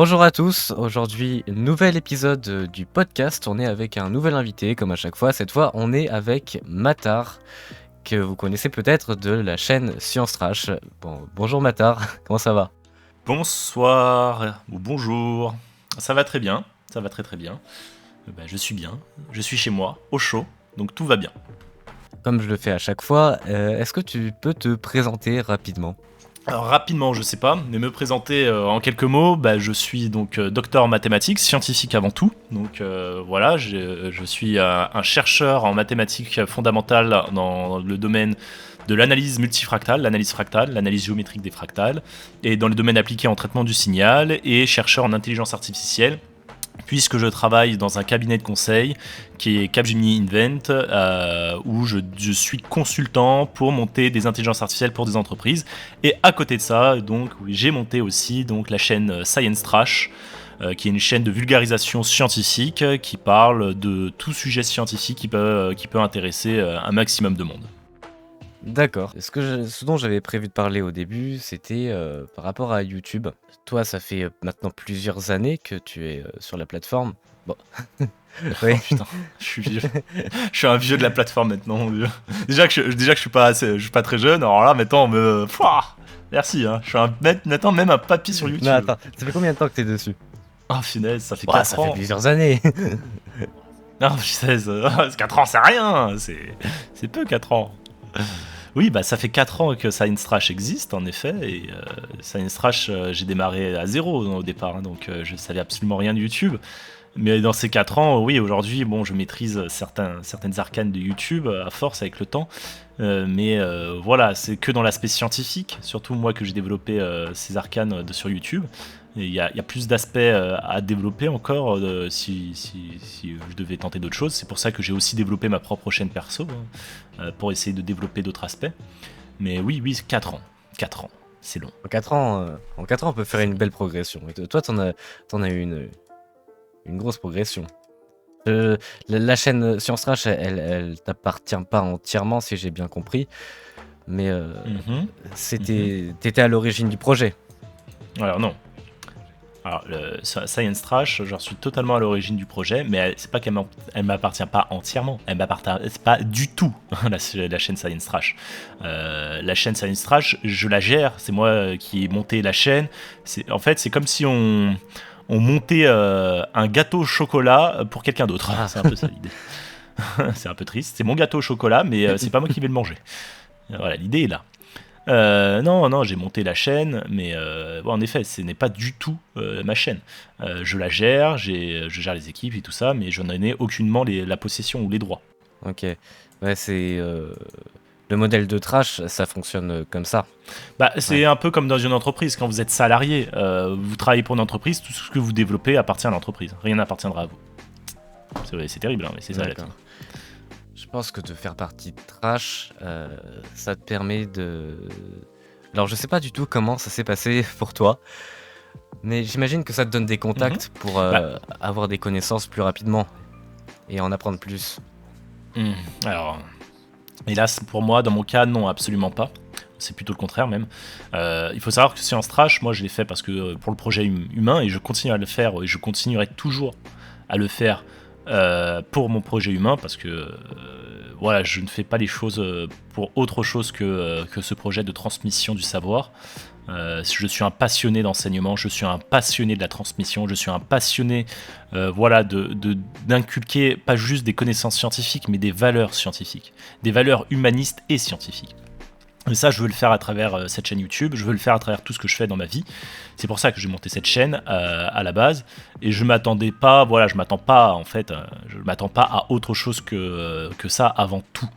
Bonjour à tous, aujourd'hui nouvel épisode du podcast, on est avec un nouvel invité comme à chaque fois, cette fois on est avec Matar, que vous connaissez peut-être de la chaîne Science Trash. Bon, bonjour Matar, comment ça va? Bonsoir ou bonjour. Ça va très bien, ça va très très bien. Je suis bien, je suis chez moi, au chaud, donc tout va bien. Comme je le fais à chaque fois, est-ce que tu peux te présenter rapidement? Alors rapidement, je sais pas, mais me présenter en quelques mots, je suis donc docteur en mathématiques, scientifique avant tout. Donc voilà, je suis un chercheur en mathématiques fondamentales dans le domaine de l'analyse multifractale, l'analyse fractale, l'analyse géométrique des fractales, et dans le domaine appliqué en traitement du signal, et chercheur en intelligence artificielle, puisque je travaille dans un cabinet de conseil qui est Capgemini Invent, où je suis consultant pour monter des intelligences artificielles pour des entreprises. Et à côté de ça, donc, oui, j'ai monté aussi donc, la chaîne Science Trash, qui est une chaîne de vulgarisation scientifique qui parle de tout sujet scientifique qui peut intéresser un maximum de monde. D'accord. Ce dont j'avais prévu de parler au début, c'était par rapport à YouTube. Toi, ça fait maintenant plusieurs années que tu es sur la plateforme. Bon, Oh oui. putain, je suis vieux. Je suis un vieux de la plateforme maintenant, mon vieux. Déjà que je suis pas très jeune, alors là maintenant on me. Pouah, merci, hein. Je suis maintenant même un papy sur Non, YouTube. attends, ça fait combien de temps que t'es dessus? Ah, finesse, ça fait Ouah, ça 4 fait ans. plusieurs années. Non, finesse, 4 ans c'est rien, c'est peu 4 ans. Oui, ça fait 4 ans que Science Trash existe en effet, et Science Trash, j'ai démarré à zéro au départ, hein, donc je savais absolument rien de YouTube. Mais dans ces 4 ans, oui, aujourd'hui, bon, je maîtrise certaines arcanes de YouTube à force avec le temps. Mais voilà, c'est que dans l'aspect scientifique, surtout moi que j'ai développé ces arcanes sur YouTube. Il y a plus d'aspects à développer encore si je devais tenter d'autres choses. C'est pour ça que j'ai aussi développé ma propre chaîne perso, hein, pour essayer de développer d'autres aspects. Mais oui, oui, 4 ans. 4 ans, c'est long. En 4 ans, on peut faire une belle progression. Et toi, t'en as eu une grosse progression. La chaîne Science Trash, elle t'appartient pas entièrement, si j'ai bien compris. Mais Mhm, mhm. t'étais à l'origine du projet. Alors non. Alors, Science Trash, j'en suis totalement à l'origine du projet, mais c'est pas elle m'appartient pas entièrement. Elle m'appartient pas du tout, la chaîne Science Trash. La chaîne Science Trash, je la gère, c'est moi qui ai monté la chaîne. En fait, c'est comme si on montait un gâteau au chocolat pour quelqu'un d'autre. Ah, C'est un peu ça l'idée. C'est un peu triste. C'est mon gâteau au chocolat, mais c'est pas moi qui vais le manger. Voilà, l'idée est là. Non, non, j'ai monté la chaîne, mais bon, en effet, ce n'est pas du tout ma chaîne. Je la gère, je gère les équipes et tout ça, mais je n'en ai aucunement la possession ou les droits. ok. Ouais, c'est le modèle de Trash, ça fonctionne comme ça. Ouais. C'est un peu comme dans une entreprise, quand vous êtes salarié, vous travaillez pour une entreprise, tout ce que vous développez appartient à l'entreprise, rien n'appartiendra à vous. C'est terrible, hein, mais c'est ça la vie. D'accord. Je pense que de faire partie de Trash, ça te permet de. Alors, je sais pas du tout comment ça s'est passé pour toi, mais j'imagine que ça te donne des Mhm. contacts pour Bah, avoir des connaissances plus rapidement et en apprendre plus. hmm, alors, hélas, pour moi, dans mon cas, non, absolument pas. C'est plutôt le contraire même. Il faut savoir que Science Trash, moi je l'ai fait parce que pour le projet humain, et je continue à le faire, et je continuerai toujours à le faire pour mon projet humain, parce que voilà, je ne fais pas les choses pour autre chose que ce projet de transmission du savoir. Je suis un passionné d'enseignement, je suis un passionné de la transmission, je suis un passionné voilà, d'inculquer pas juste des connaissances scientifiques, mais des valeurs scientifiques, des valeurs humanistes et scientifiques. Et ça, je veux le faire à travers cette chaîne YouTube, je veux le faire à travers tout ce que je fais dans ma vie. C'est pour ça que j'ai monté cette chaîne à la base. Et je m'attendais pas, voilà, je m'attends pas en fait, je m'attends pas à autre chose que ça avant tout.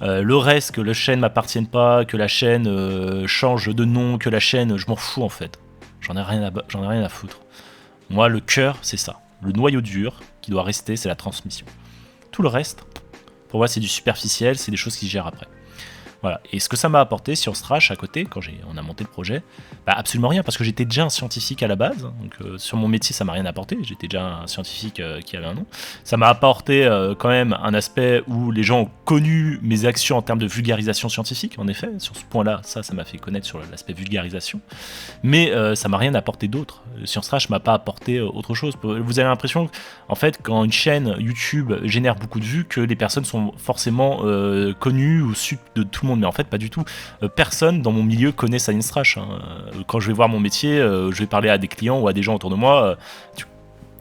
Le reste, que la chaîne m'appartienne pas, que la chaîne change de nom, que la chaîne, je m'en fous en fait. J'en ai rien à foutre. Moi, le cœur, c'est ça. Le noyau dur qui doit rester, c'est la transmission. Tout le reste, pour moi, c'est du superficiel, c'est des choses qui se gèrent après. Voilà. Et ce que ça m'a apporté Science Trash à côté, quand on a monté le projet, bah absolument rien, parce que j'étais déjà un scientifique à la base. Donc sur mon métier, ça m'a rien apporté. J'étais déjà un scientifique qui avait un nom. Ça m'a apporté quand même un aspect où les gens ont connu mes actions en termes de vulgarisation scientifique, en effet. Sur ce point-là, ça m'a fait connaître sur l'aspect vulgarisation. Mais ça m'a rien apporté d'autre. Science Trash m'a pas apporté autre chose. Vous avez l'impression qu'en fait, quand une chaîne YouTube génère beaucoup de vues, que les personnes sont forcément connues ou su de tout le monde. Mais en fait, pas du tout. Personne dans mon milieu connaît Science Trash. Hein. Quand je vais voir mon métier, je vais parler à des clients ou à des gens autour de moi.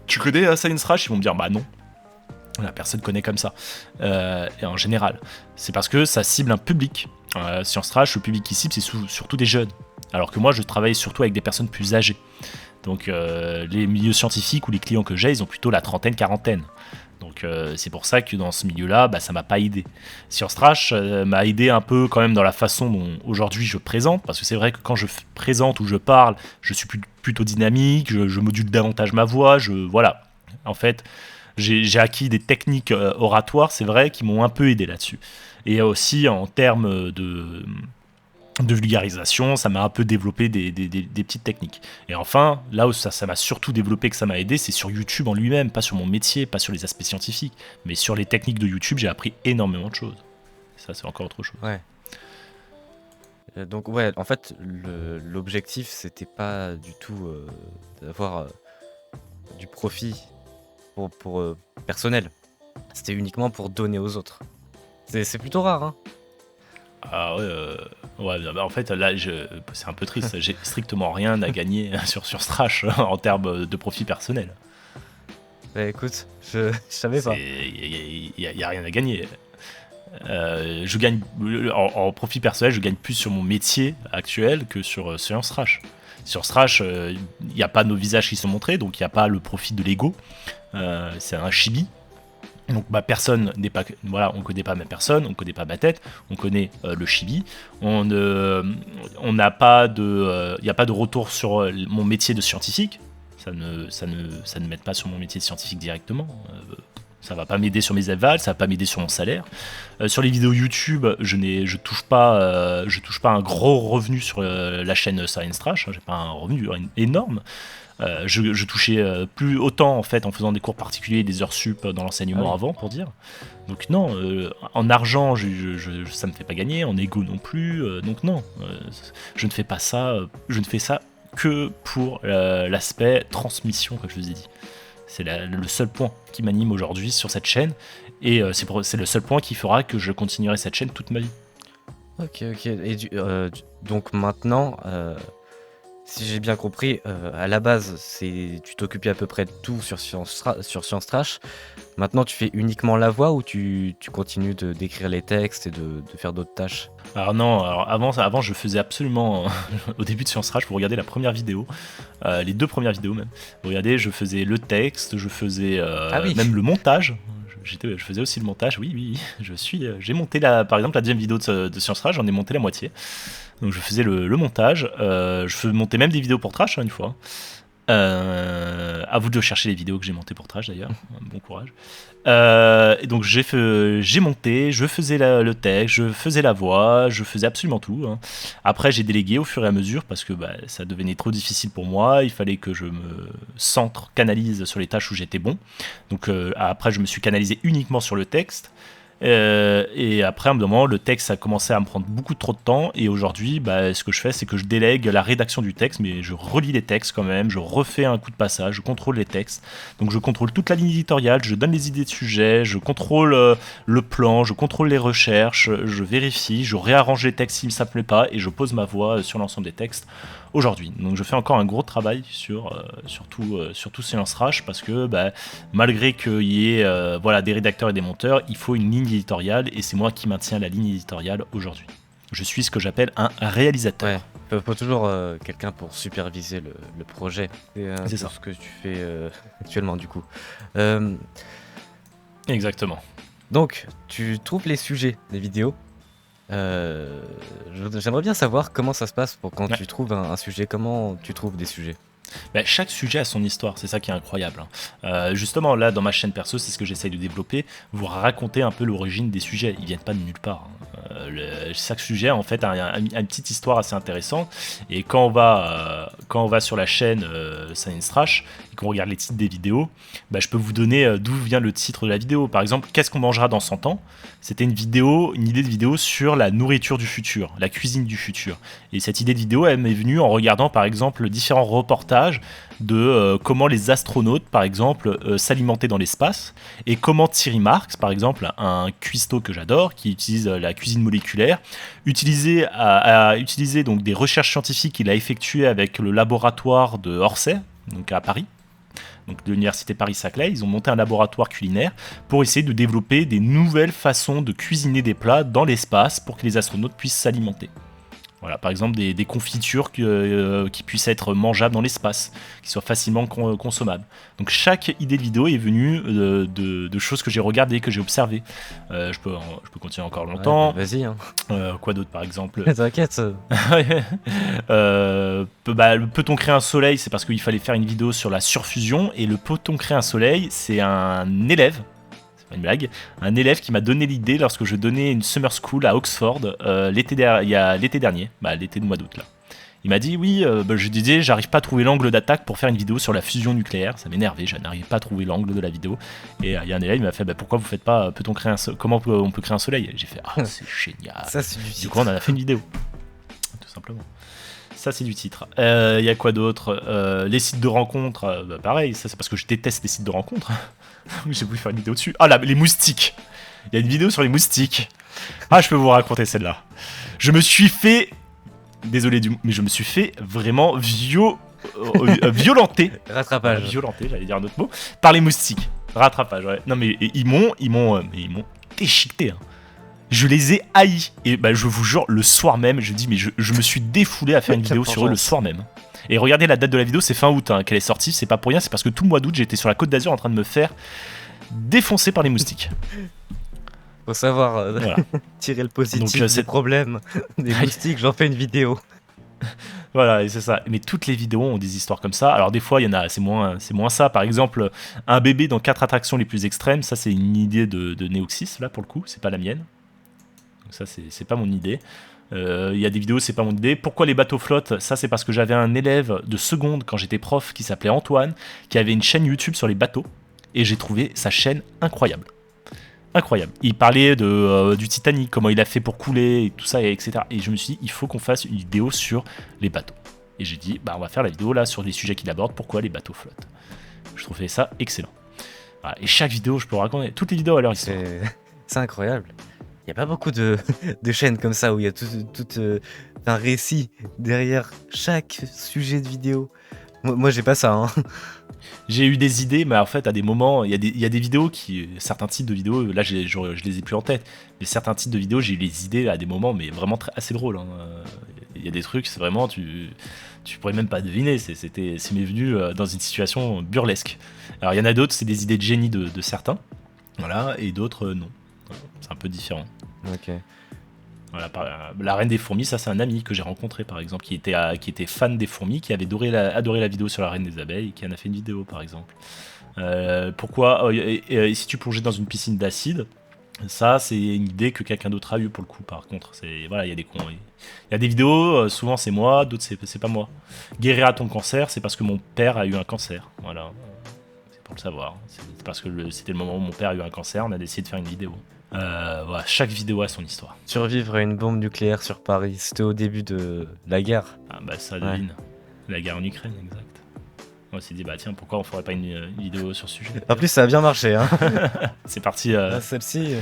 Tu connais Science Trash? Ils vont me dire bah non. La personne connaît comme ça. Et en général, c'est parce que ça cible un public. Science Trash, le public qui cible, c'est surtout des jeunes. Alors que moi, je travaille surtout avec des personnes plus âgées. Donc les milieux scientifiques ou les clients que j'ai, ils ont plutôt la trentaine, quarantaine. Donc c'est pour ça que dans ce milieu-là, ça m'a pas aidé. Science Trash m'a aidé un peu quand même dans la façon dont aujourd'hui je présente, parce que c'est vrai que quand je présente ou je parle, je suis plutôt dynamique, je module davantage ma voix, voilà. En fait, j'ai acquis des techniques oratoires, c'est vrai, qui m'ont un peu aidé là-dessus. Et aussi en termes de vulgarisation, ça m'a un peu développé des petites techniques. Et enfin, là où ça m'a surtout développé, que ça m'a aidé, c'est sur YouTube en lui-même, pas sur mon métier, pas sur les aspects scientifiques, mais sur les techniques de YouTube, j'ai appris énormément de choses. Ça, c'est encore autre chose. Ouais. Donc ouais, en fait, l'objectif, c'était pas du tout d'avoir du profit pour personnel. C'était uniquement pour donner aux autres. C'est plutôt rare, hein. Ah ouais, en fait là c'est un peu triste, j'ai strictement rien à gagner sur Strash en termes de profit personnel. Bah écoute, je savais pas. Il y a rien à gagner. Je gagne en profit personnel, je gagne plus sur mon métier actuel que sur Strash. Sur Strash, il n'y a pas nos visages qui sont montrés, donc il n'y a pas le profit de l'ego. C'est un chibi. Donc personne n'est pas, voilà, on connaît pas ma personne, on connaît pas ma tête, on connaît le chibi. On n'a pas de, il n'y a pas de retour sur mon métier de scientifique. Ça ne m'aide pas sur mon métier de scientifique directement. Ça va pas m'aider sur mes avals, ça va pas m'aider sur mon salaire. Sur les vidéos YouTube, je touche pas un gros revenu sur la chaîne Science Trash. J'ai pas un revenu énorme. Je touchais plus autant en fait en faisant des cours particuliers, des heures sup dans l'enseignement avant, pour dire. Donc non, en argent, ça me fait pas gagner, en ego non plus. Donc non, je ne fais pas ça. Je ne fais ça que pour l'aspect transmission, comme je vous ai dit. C'est le seul point qui m'anime aujourd'hui sur cette chaîne, et c'est le seul point qui fera que je continuerai cette chaîne toute ma vie. Ok. Et donc maintenant, si j'ai bien compris, à la base, tu t'occupais à peu près de tout sur Science Trash. Maintenant, tu fais uniquement la voix ou tu continues d'écrire les textes et de faire d'autres tâches? Alors non, avant je faisais absolument au début de Science Trash, vous regardez la première vidéo, les deux premières vidéos même. Vous regardez, je faisais le texte, je faisais oui. même le montage. Je faisais aussi le montage. Oui, j'ai monté par exemple la deuxième vidéo de Science Trash, j'en ai monté la moitié. Donc je faisais le montage. Je montais même des vidéos pour Trash une fois. À vous de chercher les vidéos que j'ai montées pour Trash d'ailleurs. Bon courage. Et donc j'ai monté, je faisais le texte, je faisais la voix, je faisais absolument tout. Hein. Après j'ai délégué au fur et à mesure parce que ça devenait trop difficile pour moi. Il fallait que je me canalise sur les tâches où j'étais bon. Donc après je me suis canalisé uniquement sur le texte. Et après, à un moment, le texte a commencé à me prendre beaucoup trop de temps. Et aujourd'hui, ce que je fais, c'est que je délègue la rédaction du texte, mais je relis les textes quand même, je refais un coup de passage, je contrôle les textes. Donc je contrôle toute la ligne éditoriale, je donne les idées de sujet, je contrôle le plan, je contrôle les recherches, je vérifie, je réarrange les textes si ça me plaît pas, et je pose ma voix sur l'ensemble des textes aujourd'hui. Donc je fais encore un gros travail sur tout Science Trash, parce que malgré qu'il y ait des rédacteurs et des monteurs, il faut une ligne éditoriale, et c'est moi qui maintiens la ligne éditoriale aujourd'hui. Je suis ce que j'appelle un réalisateur. Ouais, faut toujours quelqu'un pour superviser le projet. C'est ça. Ce que tu fais actuellement du coup. Exactement. Donc, tu trouves les sujets des vidéos. J'aimerais bien savoir comment ça se passe pour quand tu trouves un sujet, comment tu trouves des sujets. Bah, chaque sujet a son histoire, c'est ça qui est incroyable, hein. Justement, là, dans ma chaîne perso, c'est ce que j'essaye de développer, vous raconter un peu l'origine des sujets. Ils viennent pas de nulle part, hein. Chaque sujet, en fait, a une petite histoire assez intéressante. Et quand on va sur la chaîne Science Trash et qu'on regarde les titres des vidéos, bah, je peux vous donner d'où vient le titre de la vidéo. Par exemple, qu'est-ce qu'on mangera dans 100 ans? C'était une idée de vidéo sur la nourriture du futur, la cuisine du futur. Et cette idée de vidéo, elle m'est venue en regardant, par exemple, différents reportages de comment les astronautes, par exemple, s'alimentaient dans l'espace, et comment Thierry Marx, par exemple, un cuistot que j'adore, qui utilise la cuisine moléculaire, a utilisé donc des recherches scientifiques qu'il a effectuées avec le laboratoire de Orsay, donc à Paris, donc de l'université Paris-Saclay. Ils ont monté un laboratoire culinaire pour essayer de développer des nouvelles façons de cuisiner des plats dans l'espace pour que les astronautes puissent s'alimenter. Voilà, par exemple des confitures qui puissent être mangeables dans l'espace, qui soient facilement consommables. Donc chaque idée de vidéo est venue de choses que j'ai regardées, que j'ai observées. Je peux continuer encore longtemps. Ouais, vas-y, hein. Quoi d'autre par exemple? T'inquiète. Peut-on créer un soleil? C'est parce qu'il fallait faire une vidéo sur la surfusion. Et le peut-on créer un soleil, c'est un élève. Une blague, un élève qui m'a donné l'idée lorsque je donnais une summer school à Oxford l'été dernier, l'été de mois d'août là. Il m'a dit oui, je disais j'arrive pas à trouver l'angle d'attaque pour faire une vidéo sur la fusion nucléaire, ça m'énervait, je n'arrivais pas à trouver l'angle de la vidéo. Et il y a un élève qui m'a fait pourquoi vous faites pas, comment on peut créer un soleil? J'ai fait c'est génial. Ça c'est du coup on en a fait une vidéo, tout simplement. Ça c'est du titre. Il y a quoi d'autre? Les sites de rencontres, pareil, ça c'est parce que je déteste les sites de rencontres. J'ai voulu faire une vidéo dessus. Ah là, les moustiques. Il y a une vidéo sur les moustiques. Ah, je peux vous raconter celle-là. Je me suis fait... Désolé, mais je me suis fait vraiment violenter. Rattrapage. Violenté, j'allais dire un autre mot. Par les moustiques. Rattrapage, ouais. Non, mais ils m'ont déchiqueté, hein. Je les ai haïs. Et je vous jure, le soir même, je me suis défoulé à faire une vidéo sur eux le soir même. Et regardez la date de la vidéo, c'est fin août qu'elle est sortie, c'est pas pour rien, c'est parce que tout le mois d'août j'étais sur la Côte d'Azur en train de me faire défoncer par les moustiques. Faut savoir Voilà. tirer le positif des problèmes des moustiques, j'en fais une vidéo. Voilà, et c'est ça. Mais toutes les vidéos ont des histoires comme ça. Alors des fois, il y en a, c'est moins ça. Par exemple, un bébé dans 4 attractions les plus extrêmes, ça c'est une idée de Neoxys, là pour le coup, c'est pas la mienne. Donc ça c'est pas mon idée. Il y a des vidéos, c'est pas mon idée. Pourquoi les bateaux flottent? Ça, c'est parce que j'avais un élève de seconde quand j'étais prof qui s'appelait Antoine, qui avait une chaîne YouTube sur les bateaux, et j'ai trouvé sa chaîne incroyable. Incroyable. Il parlait du Titanic, comment il a fait pour couler, et tout ça, etc. Et je me suis dit, il faut qu'on fasse une vidéo sur les bateaux. Et j'ai dit, on va faire la vidéo là sur les sujets qu'il aborde, pourquoi les bateaux flottent. Je trouvais ça excellent. Voilà. Et chaque vidéo, je peux vous raconter, toutes les vidéos à leur histoire. C'est incroyable. Il n'y a pas beaucoup de chaînes comme ça où il y a tout un récit derrière chaque sujet de vidéo. Moi j'ai pas ça, hein. J'ai eu des idées, mais en fait, à des moments, il y a des vidéos certains titres de vidéos, là je les ai plus en tête, mais certains titres de vidéos, j'ai eu les idées à des moments, mais vraiment assez drôles, hein. Il y a des trucs, c'est vraiment, tu pourrais même pas deviner, c'est m'est venu dans une situation burlesque. Alors il y en a d'autres, c'est des idées de génie de certains, voilà, et d'autres non. C'est un peu différent. Ok. Voilà, la reine des fourmis, ça c'est un ami que j'ai rencontré par exemple, qui était fan des fourmis, qui avait adoré la vidéo sur la reine des abeilles, et qui en a fait une vidéo par exemple. Pourquoi si tu plongeais dans une piscine d'acide, ça c'est une idée que quelqu'un d'autre a eu pour le coup. Par contre, voilà, il y a des cons. Il y a des vidéos, souvent c'est moi, d'autres c'est pas moi. Guérir à ton cancer, c'est parce que mon père a eu un cancer. Voilà, c'est pour le savoir. C'est parce que c'était le moment où mon père a eu un cancer, on a décidé de faire une vidéo. Voilà, chaque vidéo a son histoire. Survivre à une bombe nucléaire sur Paris, c'était au début de la guerre. Ah ça devine. Ouais. La guerre en Ukraine, exact. On s'est dit tiens, pourquoi on ferait pas une vidéo sur ce sujet? En plus ça a bien marché, hein. C'est parti. Celle-ci.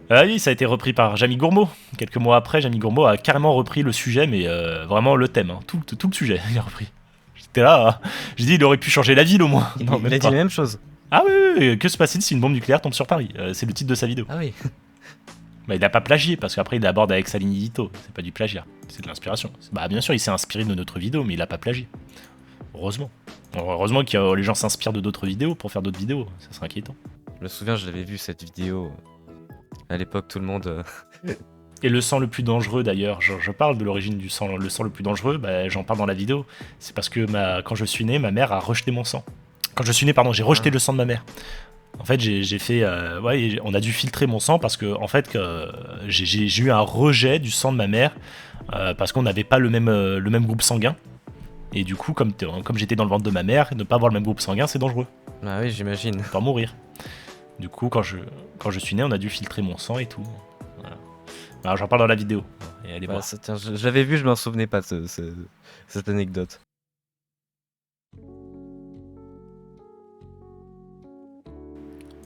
Oui, ça a été repris par Jamie Gourmaud. Quelques mois après, Jamie Gourmaud a carrément repris le sujet, mais vraiment le thème, hein. Tout le sujet, il a repris. J'étais là, j'ai dit il aurait pu changer la ville au moins. Il a dit la même chose. Ah oui, que se passe-t-il si une bombe nucléaire tombe sur Paris? C'est le titre de sa vidéo. Ah oui. Il n'a pas plagié, parce qu'après il aborde avec sa ligne édito. C'est pas du plagiat, c'est de l'inspiration. Bien sûr, il s'est inspiré de notre vidéo, mais il n'a pas plagié. Heureusement. Heureusement que les gens s'inspirent de d'autres vidéos pour faire d'autres vidéos, ça serait inquiétant. Je me souviens, je l'avais vu cette vidéo. À l'époque, tout le monde Et le sang le plus dangereux, d'ailleurs, je parle de l'origine du sang, le sang le plus dangereux, bah, j'en parle dans la vidéo. C'est parce que quand je suis né, ma mère a rejeté mon sang. Quand je suis né, pardon, j'ai rejeté le sang de ma mère. En fait, j'ai fait, on a dû filtrer mon sang parce que, en fait, j'ai eu un rejet du sang de ma mère parce qu'on n'avait pas le même groupe sanguin. Et du coup, comme j'étais dans le ventre de ma mère, ne pas avoir le même groupe sanguin, c'est dangereux. Ah oui, j'imagine. Pas mourir. Du coup, quand je suis né, on a dû filtrer mon sang et tout. Voilà. Alors, j'en parle dans la vidéo. Et allez voir. Tiens, je l'avais vu, je m'en souvenais pas de cette anecdote.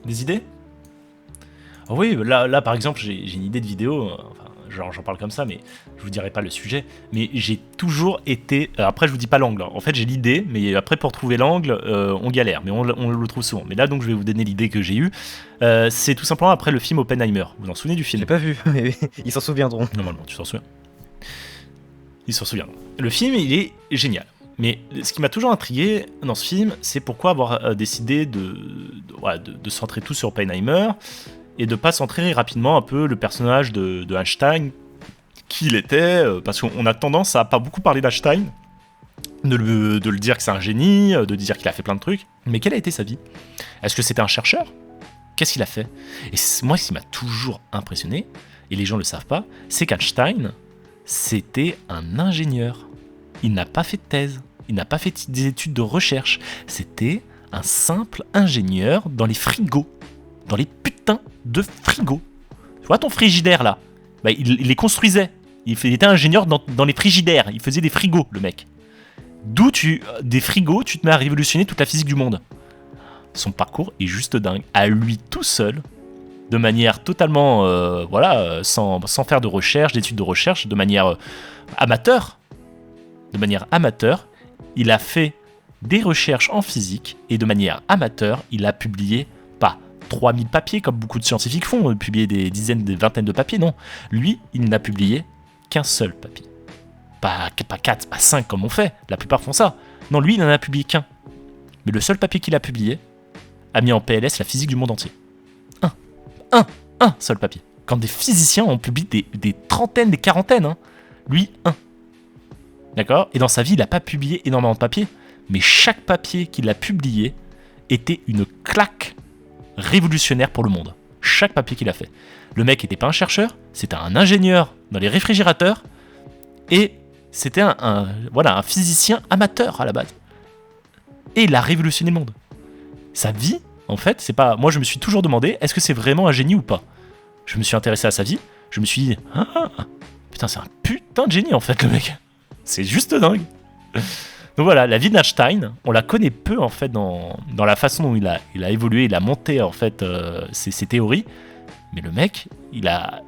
Des idées? Oh oui, là par exemple, j'ai une idée de vidéo. J'en parle comme ça, mais je vous dirai pas le sujet. Mais j'ai toujours été. Après, je vous dis pas l'angle. En fait, j'ai l'idée, mais après, pour trouver l'angle, on galère. Mais on le trouve souvent. Mais là, donc, je vais vous donner l'idée que j'ai eue. C'est tout simplement après le film Oppenheimer. Vous vous en souvenez du Je film? l'ai pas vu, mais ils s'en souviendront. Normalement, tu t'en souviens. Ils s'en souviendront. Le film, il est génial. Mais ce qui m'a toujours intrigué dans ce film, c'est pourquoi avoir décidé de centrer tout sur Oppenheimer et de pas centrer rapidement un peu le personnage de Einstein, qui il était, parce qu'on a tendance à pas beaucoup parler d'Einstein, de le dire que c'est un génie, de dire qu'il a fait plein de trucs. Mais quelle a été sa vie? Est-ce que c'était un chercheur? Qu'est-ce qu'il a fait? Et moi, ce qui m'a toujours impressionné, et les gens le savent pas, c'est qu'Einstein, c'était un ingénieur. Il n'a pas fait de thèse, il n'a pas fait des études de recherche. C'était un simple ingénieur dans les frigos. Dans les putains de frigos. Tu vois ton frigidaire là? Bah, il les construisait. Il était ingénieur dans les frigidaires. Il faisait des frigos, le mec. D'où des frigos, tu te mets à révolutionner toute la physique du monde. Son parcours est juste dingue. À lui tout seul, de manière totalement, sans faire de recherche, d'études de recherche, de manière amateur. De manière amateur, il a fait des recherches en physique et de manière amateur, il a publié pas 3000 papiers comme beaucoup de scientifiques font, publier des dizaines, des vingtaines de papiers, non. Lui, il n'a publié qu'un seul papier. Pas 4, pas 5 comme on fait, la plupart font ça. Non, lui, il n'en a publié qu'un. Mais le seul papier qu'il a publié a mis en PLS la physique du monde entier. Un seul papier. Quand des physiciens ont publié des trentaines, des quarantaines, hein. Lui, un. D'accord? Et dans sa vie, il n'a pas publié énormément de papiers, mais chaque papier qu'il a publié était une claque révolutionnaire pour le monde. Chaque papier qu'il a fait. Le mec n'était pas un chercheur, c'était un ingénieur dans les réfrigérateurs, et c'était un physicien amateur à la base. Et il a révolutionné le monde. Sa vie, en fait, c'est pas... Moi, je me suis toujours demandé, est-ce que c'est vraiment un génie ou pas? Je me suis intéressé à sa vie, je me suis dit, putain, c'est un putain de génie, en fait, le mec. C'est juste dingue. Donc voilà, la vie d'Einstein, on la connaît peu en fait dans la façon dont il a évolué, il a monté en fait ses théories. Mais le mec, il a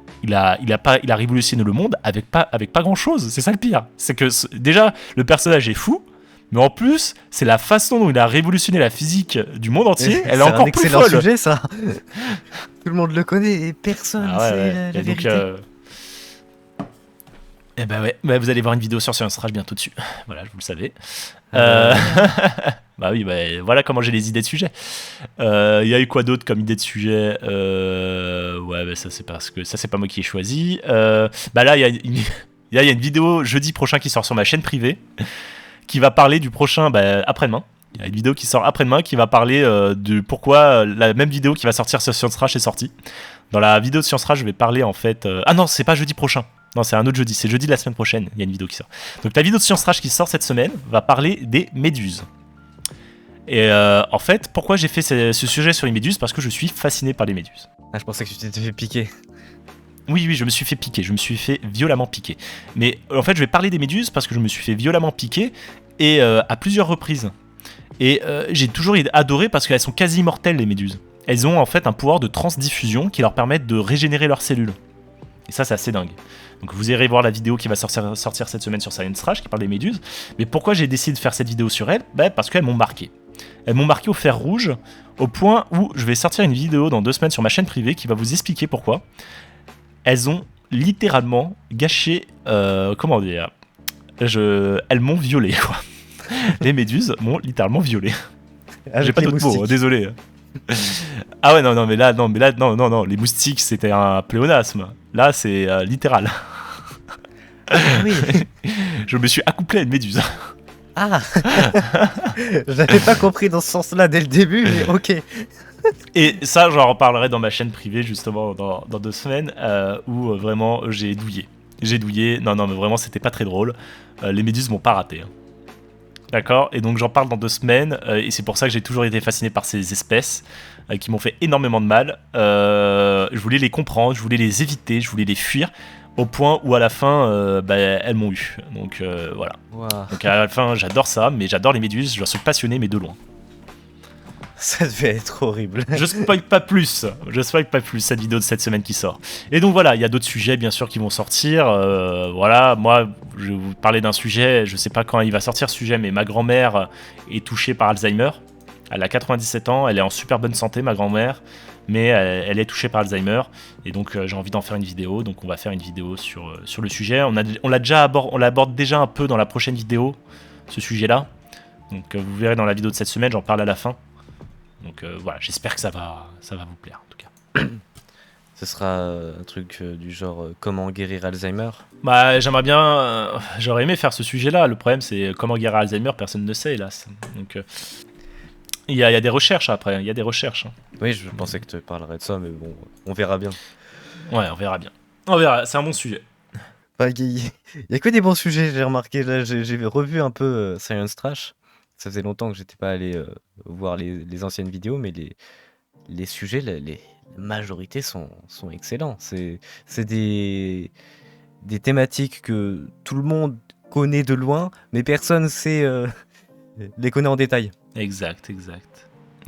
révolutionné le monde avec pas grand chose. C'est ça le pire. C'est que déjà le personnage est fou, mais en plus c'est la façon dont il a révolutionné la physique du monde entier. Elle est encore plus folle. C'est un excellent sujet ça. Tout le monde le connaît et personne sait la vérité. Eh ben ouais, vous allez voir une vidéo sur Science Trash bientôt dessus. Voilà, je vous le savais. Bah oui, voilà comment j'ai les idées de sujets. Il y a eu quoi d'autre comme idée de sujet? Ça c'est parce que ça c'est pas moi qui ai choisi. Là il y a une vidéo jeudi prochain qui sort sur ma chaîne privée qui va parler du prochain après-demain. Il y a une vidéo qui sort après-demain qui va parler de pourquoi la même vidéo qui va sortir sur Science Trash est sortie. Dans la vidéo de Science Trash, je vais parler en fait... Ah non, c'est pas jeudi prochain. Non, c'est un autre jeudi. C'est jeudi de la semaine prochaine. Il y a une vidéo qui sort. Donc la vidéo de Science Trash qui sort cette semaine va parler des méduses. Et en fait, pourquoi j'ai fait ce sujet sur les méduses? Parce que je suis fasciné par les méduses. Ah, je pensais que tu t'étais fait piquer. Oui, je me suis fait piquer. Je me suis fait violemment piquer. Mais en fait, je vais parler des méduses parce que je me suis fait violemment piquer et à plusieurs reprises. Et j'ai toujours adoré parce qu'elles sont quasi immortelles, les méduses. Elles ont en fait un pouvoir de transdiffusion qui leur permettent de régénérer leurs cellules. Et ça, c'est assez dingue. Donc vous irez voir la vidéo qui va sortir cette semaine sur Science Trash qui parle des méduses. Mais pourquoi j'ai décidé de faire cette vidéo sur elles? Parce qu'elles m'ont marqué. Elles m'ont marqué au fer rouge, au point où je vais sortir une vidéo dans 2 semaines sur ma chaîne privée qui va vous expliquer pourquoi. Elles ont littéralement gâché... comment dire? Elles m'ont violé, quoi. Les méduses m'ont littéralement violé. J'ai pas d'autres mots, désolé. Ah ouais, non, non, les moustiques, c'était un pléonasme. Là, c'est littéral. Ah oui. Je me suis accouplé à une méduse. Ah. J'avais pas compris dans ce sens-là dès le début, mais ok. Et ça, j'en reparlerai dans ma chaîne privée, justement, dans 2 semaines, où vraiment, j'ai douillé. J'ai douillé. Non, mais vraiment, c'était pas très drôle. Les méduses m'ont pas raté. Hein. D'accord. Et donc, j'en parle dans 2 semaines, et c'est pour ça que j'ai toujours été fasciné par ces espèces qui m'ont fait énormément de mal. Je voulais les comprendre, je voulais les éviter, je voulais les fuir, au point où à la fin, elles m'ont eu. Donc, voilà. Wow. Donc, à la fin, j'adore ça, mais j'adore les méduses, j'en suis passionné, mais de loin. Ça devait être horrible. Je spoil pas plus cette vidéo de cette semaine qui sort. Et donc voilà, il y a d'autres sujets bien sûr qui vont sortir. Voilà, moi je vais vous parler d'un sujet, je sais pas quand il va sortir ce sujet, mais ma grand-mère est touchée par Alzheimer. Elle a 97 ans, elle est en super bonne santé ma grand-mère, mais elle est touchée par Alzheimer. Et donc j'ai envie d'en faire une vidéo, donc on va faire une vidéo sur le sujet. On l'aborde déjà un peu dans la prochaine vidéo, ce sujet-là. Donc vous verrez dans la vidéo de cette semaine, j'en parle à la fin. Donc voilà, j'espère que ça va vous plaire en tout cas. Ce sera un truc du genre comment guérir Alzheimer. Bah j'aimerais bien, j'aurais aimé faire ce sujet-là. Le problème c'est comment guérir Alzheimer, personne ne sait hélas. Donc il y a des recherches après, il y a des recherches. Hein. Oui, je pensais que tu parlerais de ça, mais bon, on verra bien. Ouais, on verra bien. On verra, c'est un bon sujet. Bah, il y a que des bons sujets, j'ai remarqué. Là, j'ai revu un peu Science Trash. Ça faisait longtemps que j'étais pas allé voir les anciennes vidéos, mais les sujets, la majorité sont excellents. C'est des thématiques que tout le monde connaît de loin, mais personne sait les connaît en détail. Exact.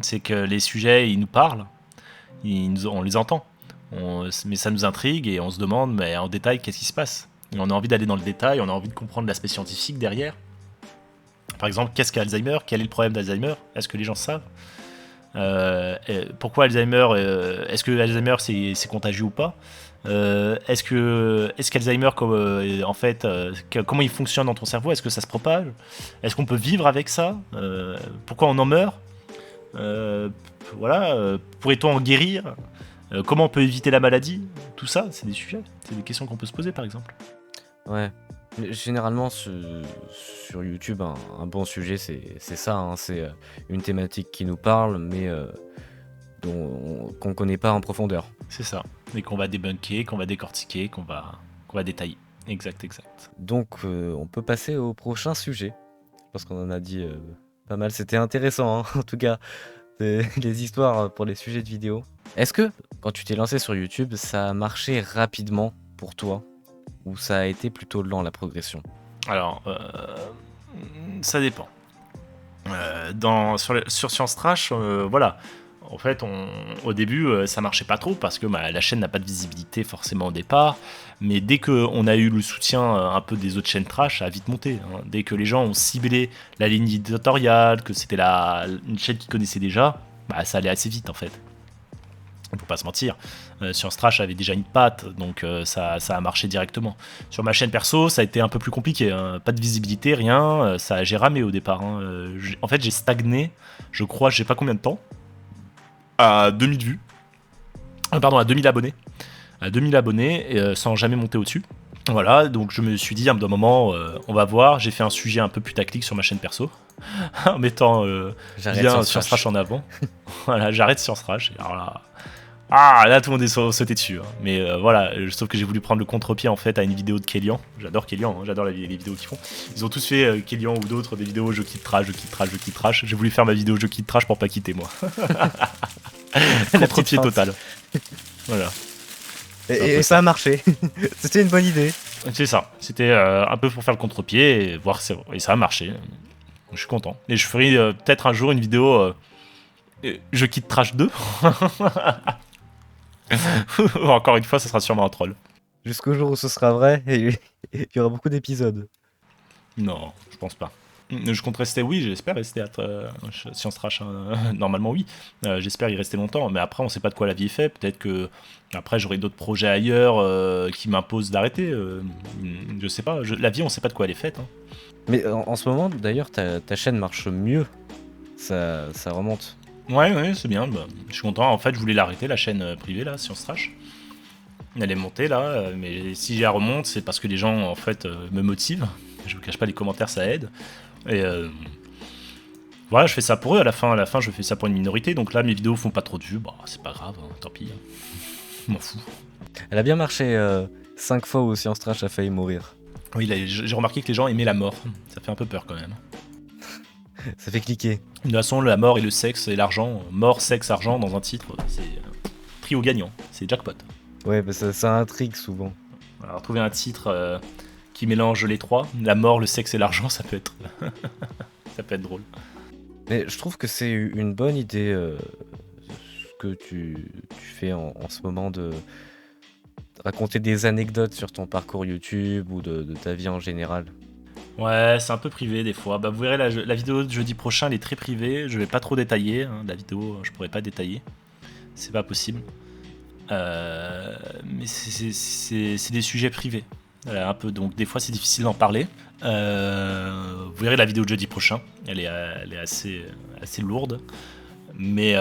C'est que les sujets, ils nous parlent, on les entend, mais ça nous intrigue et on se demande, mais en détail, qu'est-ce qui se passe ? Et on a envie d'aller dans le détail, on a envie de comprendre l'aspect scientifique derrière. Par exemple, qu'est-ce qu'Alzheimer ? Quel est le problème d'Alzheimer ? Est-ce que les gens savent ? Pourquoi Alzheimer Est-ce que Alzheimer c'est contagieux ou pas ? Est-ce qu'Alzheimer en fait comment il fonctionne dans ton cerveau ? Est-ce que ça se propage ? Est-ce qu'on peut vivre avec ça ? Pourquoi on en meurt ? Voilà, pourrait-on en guérir ? Comment on peut éviter la maladie ? Tout ça, c'est des sujets, c'est des questions qu'on peut se poser par exemple. Ouais. Généralement, sur YouTube, un bon sujet, c'est ça. Hein, c'est une thématique qui nous parle, mais qu'on connaît pas en profondeur. C'est ça. Et qu'on va débunker, qu'on va décortiquer, qu'on va détailler. Exact. Donc, on peut passer au prochain sujet. Je pense qu'on en a dit pas mal. C'était intéressant, hein, en tout cas, les histoires pour les sujets de vidéo. Est-ce que, quand tu t'es lancé sur YouTube, ça a marché rapidement pour toi ? Ou ça a été plutôt lent la progression ? Alors, ça dépend. Sur Science Trash, voilà. En fait, au début, ça marchait pas trop parce que la chaîne n'a pas de visibilité forcément au départ. Mais dès qu'on a eu le soutien un peu des autres chaînes trash, ça a vite monté. Hein. Dès que les gens ont ciblé la ligne éditoriale, que c'était une chaîne qu'ils connaissaient déjà, ça allait assez vite en fait. On peut pas se mentir. Science Trash avait déjà une patte, donc ça a marché directement. Sur ma chaîne perso, ça a été un peu plus compliqué. Hein. Pas de visibilité, rien. J'ai ramé au départ. Hein. En fait, j'ai stagné, je crois, je sais pas combien de temps, à 2000 vues. Pardon, à 2000 abonnés. À 2000 abonnés, sans jamais monter au-dessus. Voilà, donc je me suis dit, à un moment, on va voir. J'ai fait un sujet un peu putaclic sur ma chaîne perso, en mettant bien Science Trash en avant. Voilà, j'arrête Science Trash. Alors là, tout le monde est sauté dessus. Hein. Mais voilà, sauf que j'ai voulu prendre le contre-pied en fait à une vidéo de Kélian. J'adore Kélian, hein, j'adore les vidéos qu'ils font. Ils ont tous fait Kélian ou d'autres, des vidéos je quitte trash. J'ai voulu faire ma vidéo je quitte trash pour pas quitter moi. Contre-pied total. Voilà. Et ça a marché. C'était une bonne idée. C'est ça. C'était un peu pour faire le contre-pied et voir et ça a marché. Je suis content. Et je ferai peut-être un jour une vidéo je quitte Trash 2. Encore une fois, ça sera sûrement un troll. Jusqu'au jour où ce sera vrai et il y aura beaucoup d'épisodes. Non, je pense pas. Je compte rester, oui, j'espère rester à Science Trash. Normalement, oui. J'espère y rester longtemps. Mais après, on sait pas de quoi la vie est faite. Peut-être que après, j'aurai d'autres projets ailleurs qui m'imposent d'arrêter. Je sais pas. La vie, on sait pas de quoi elle est faite. Hein. Mais en ce moment, d'ailleurs, ta chaîne marche mieux. Ça remonte. Ouais, c'est bien. Bah, je suis content. En fait, je voulais l'arrêter, la chaîne privée, là, Science Trash. Elle est montée, là. Mais si elle remonte, c'est parce que les gens, en fait, me motivent. Je vous cache pas, les commentaires, ça aide. Et voilà, je fais ça pour eux. À la fin, je fais ça pour une minorité. Donc là, mes vidéos font pas trop de vues. Bah, c'est pas grave, hein, tant pis. Je m'en fous. Elle a bien marché 5 fois où Science Trash a failli mourir. Oui, j'ai remarqué que les gens aimaient la mort. Ça fait un peu peur quand même. Ça fait cliquer. De toute façon, la mort et le sexe et l'argent, mort, sexe, argent dans un titre, c'est trio gagnant, c'est jackpot. Ouais, bah ça intrigue souvent. Alors, trouver un titre qui mélange les trois, la mort, le sexe et l'argent, ça peut être, ça peut être drôle. Mais je trouve que c'est une bonne idée ce que tu fais en ce moment de raconter des anecdotes sur ton parcours YouTube ou de ta vie en général. Ouais, c'est un peu privé des fois. Bah, vous verrez, la vidéo de jeudi prochain, elle est très privée. Je vais pas trop détailler. Hein. La vidéo, je pourrais pas détailler. C'est pas possible. Mais c'est des sujets privés. Un peu, donc des fois c'est difficile d'en parler. Vous verrez la vidéo de jeudi prochain. Elle est assez lourde. Mais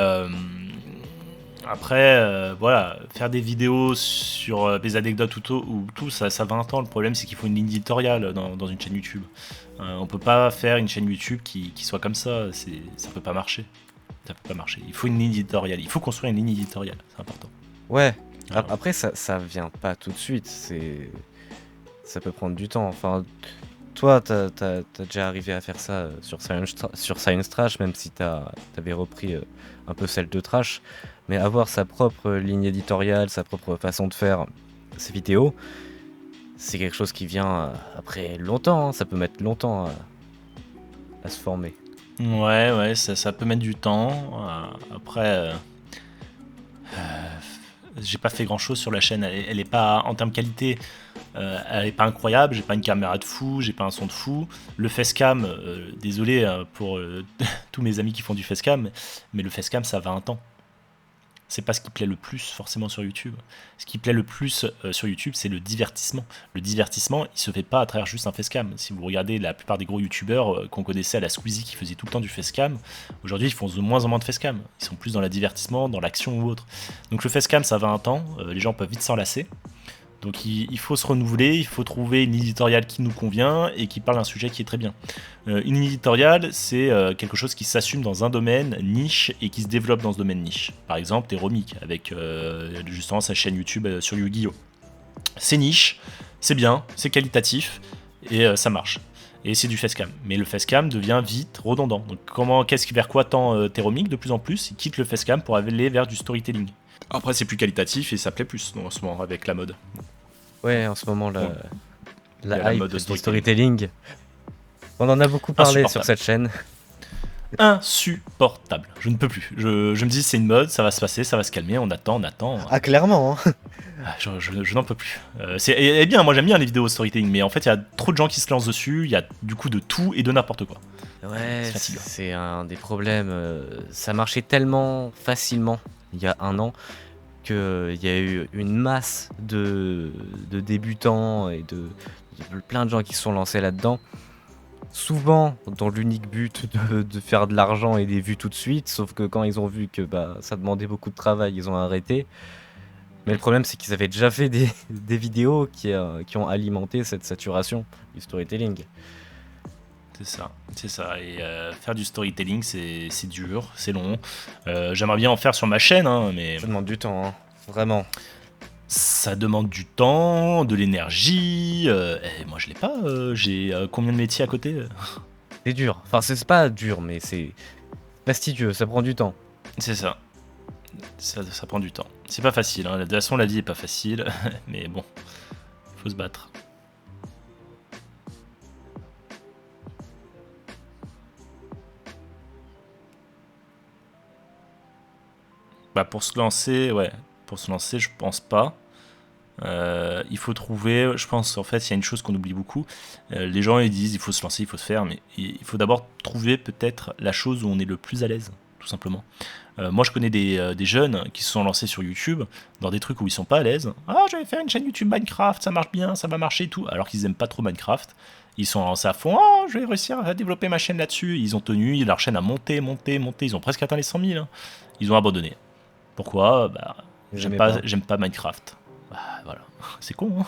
après, voilà, faire des vidéos sur des anecdotes ou tout, ça va un temps. Le problème, c'est qu'il faut une ligne éditoriale dans une chaîne YouTube. On peut pas faire une chaîne YouTube qui soit comme ça. Ça peut pas marcher. Ça peut pas marcher. Il faut une ligne éditoriale. Il faut construire une ligne éditoriale. C'est important. Ouais. Alors, Après, ça vient pas tout de suite. Ça peut prendre du temps. Enfin, toi, t'as déjà arrivé à faire ça sur Science Trash, même si t'avais repris un peu celle de Trash. Mais avoir sa propre ligne éditoriale, sa propre façon de faire ses vidéos, c'est quelque chose qui vient après longtemps. Hein. Ça peut mettre longtemps à se former. ouais, ça peut mettre du temps. Après, j'ai pas fait grand chose sur la chaîne. Elle est pas, en termes qualité, elle est pas incroyable. J'ai pas une caméra de fou, j'ai pas un son de fou. Le facecam, désolé pour tous mes amis qui font du facecam, mais le facecam, ça va un temps. C'est pas ce qui plaît le plus forcément sur YouTube. Ce qui plaît le plus sur YouTube, c'est le divertissement. Le divertissement, il se fait pas à travers juste un facecam. Si vous regardez la plupart des gros YouTubeurs qu'on connaissait à la Squeezie qui faisait tout le temps du facecam, aujourd'hui ils font de moins en moins de facecam. Ils sont plus dans la divertissement, dans l'action ou autre. Donc le facecam, ça va un temps. Les gens peuvent vite s'en lasser. Donc il faut se renouveler, il faut trouver une éditoriale qui nous convient et qui parle d'un sujet qui est très bien. Une éditoriale, c'est quelque chose qui s'assume dans un domaine niche et qui se développe dans ce domaine niche. Par exemple, Teromik, avec justement sa chaîne YouTube sur Yu-Gi-Oh! C'est niche, c'est bien, c'est qualitatif et ça marche. Et c'est du facecam. Mais le facecam devient vite redondant. Donc vers quoi tend Teromik de plus en plus? Il quitte le facecam pour aller vers du storytelling. Après, c'est plus qualitatif et ça plaît plus en ce moment avec la mode. Ouais, en ce moment, Il y a la la hype mode du storytelling. storytelling, on en a beaucoup parlé sur Insupportable. cette chaîne. Insupportable. Je ne peux plus. Je me dis, c'est une mode, ça va se passer, ça va se calmer, on attend. Ah, clairement, hein. Je n'en peux plus. Et bien, moi j'aime bien les vidéos storytelling, mais en fait, il y a trop de gens qui se lancent dessus, il y a du coup de tout et de n'importe quoi. Ouais, C'est fatigant. c'est un des problèmes. Ça marchait tellement facilement il y a un an qu'il y a eu une masse de débutants et de plein de gens qui se sont lancés là-dedans. Souvent dans l'unique but de faire de l'argent et des vues tout de suite, sauf que quand ils ont vu que ça demandait beaucoup de travail, ils ont arrêté. Mais le problème, c'est qu'ils avaient déjà fait des vidéos qui ont alimenté cette saturation du storytelling. C'est ça. Et faire du storytelling, c'est dur, c'est long. J'aimerais bien en faire sur ma chaîne, hein, mais Ça demande du temps, hein. Vraiment. ça demande du temps, de l'énergie. Et moi, je l'ai pas. J'ai combien de métiers à côté C'est dur. Enfin, c'est pas dur, mais c'est fastidieux, ça prend du temps. C'est ça. Ça prend du temps. C'est pas facile. Hein. De toute façon, la vie est pas facile. Mais bon, faut se battre. Pour se lancer, ouais. Pour se lancer, je pense pas. Il faut trouver, je pense, en fait, il y a une chose qu'on oublie beaucoup. Les gens, ils disent, il faut se lancer, il faut se faire, mais il faut d'abord trouver peut-être la chose où on est le plus à l'aise, tout simplement. Moi, je connais des jeunes qui se sont lancés sur YouTube dans des trucs où ils sont pas à l'aise. Ah, je vais faire une chaîne YouTube Minecraft, ça marche bien, ça va marcher et tout, alors qu'ils aiment pas trop Minecraft. Ils sont lancés à fond. Oh, je vais réussir à développer ma chaîne là-dessus. Ils ont tenu, leur chaîne a monté. Ils ont presque atteint les 100 000. Hein. Ils ont abandonné. Pourquoi J'aimais pas. J'aime pas Minecraft. Voilà. C'est con, hein.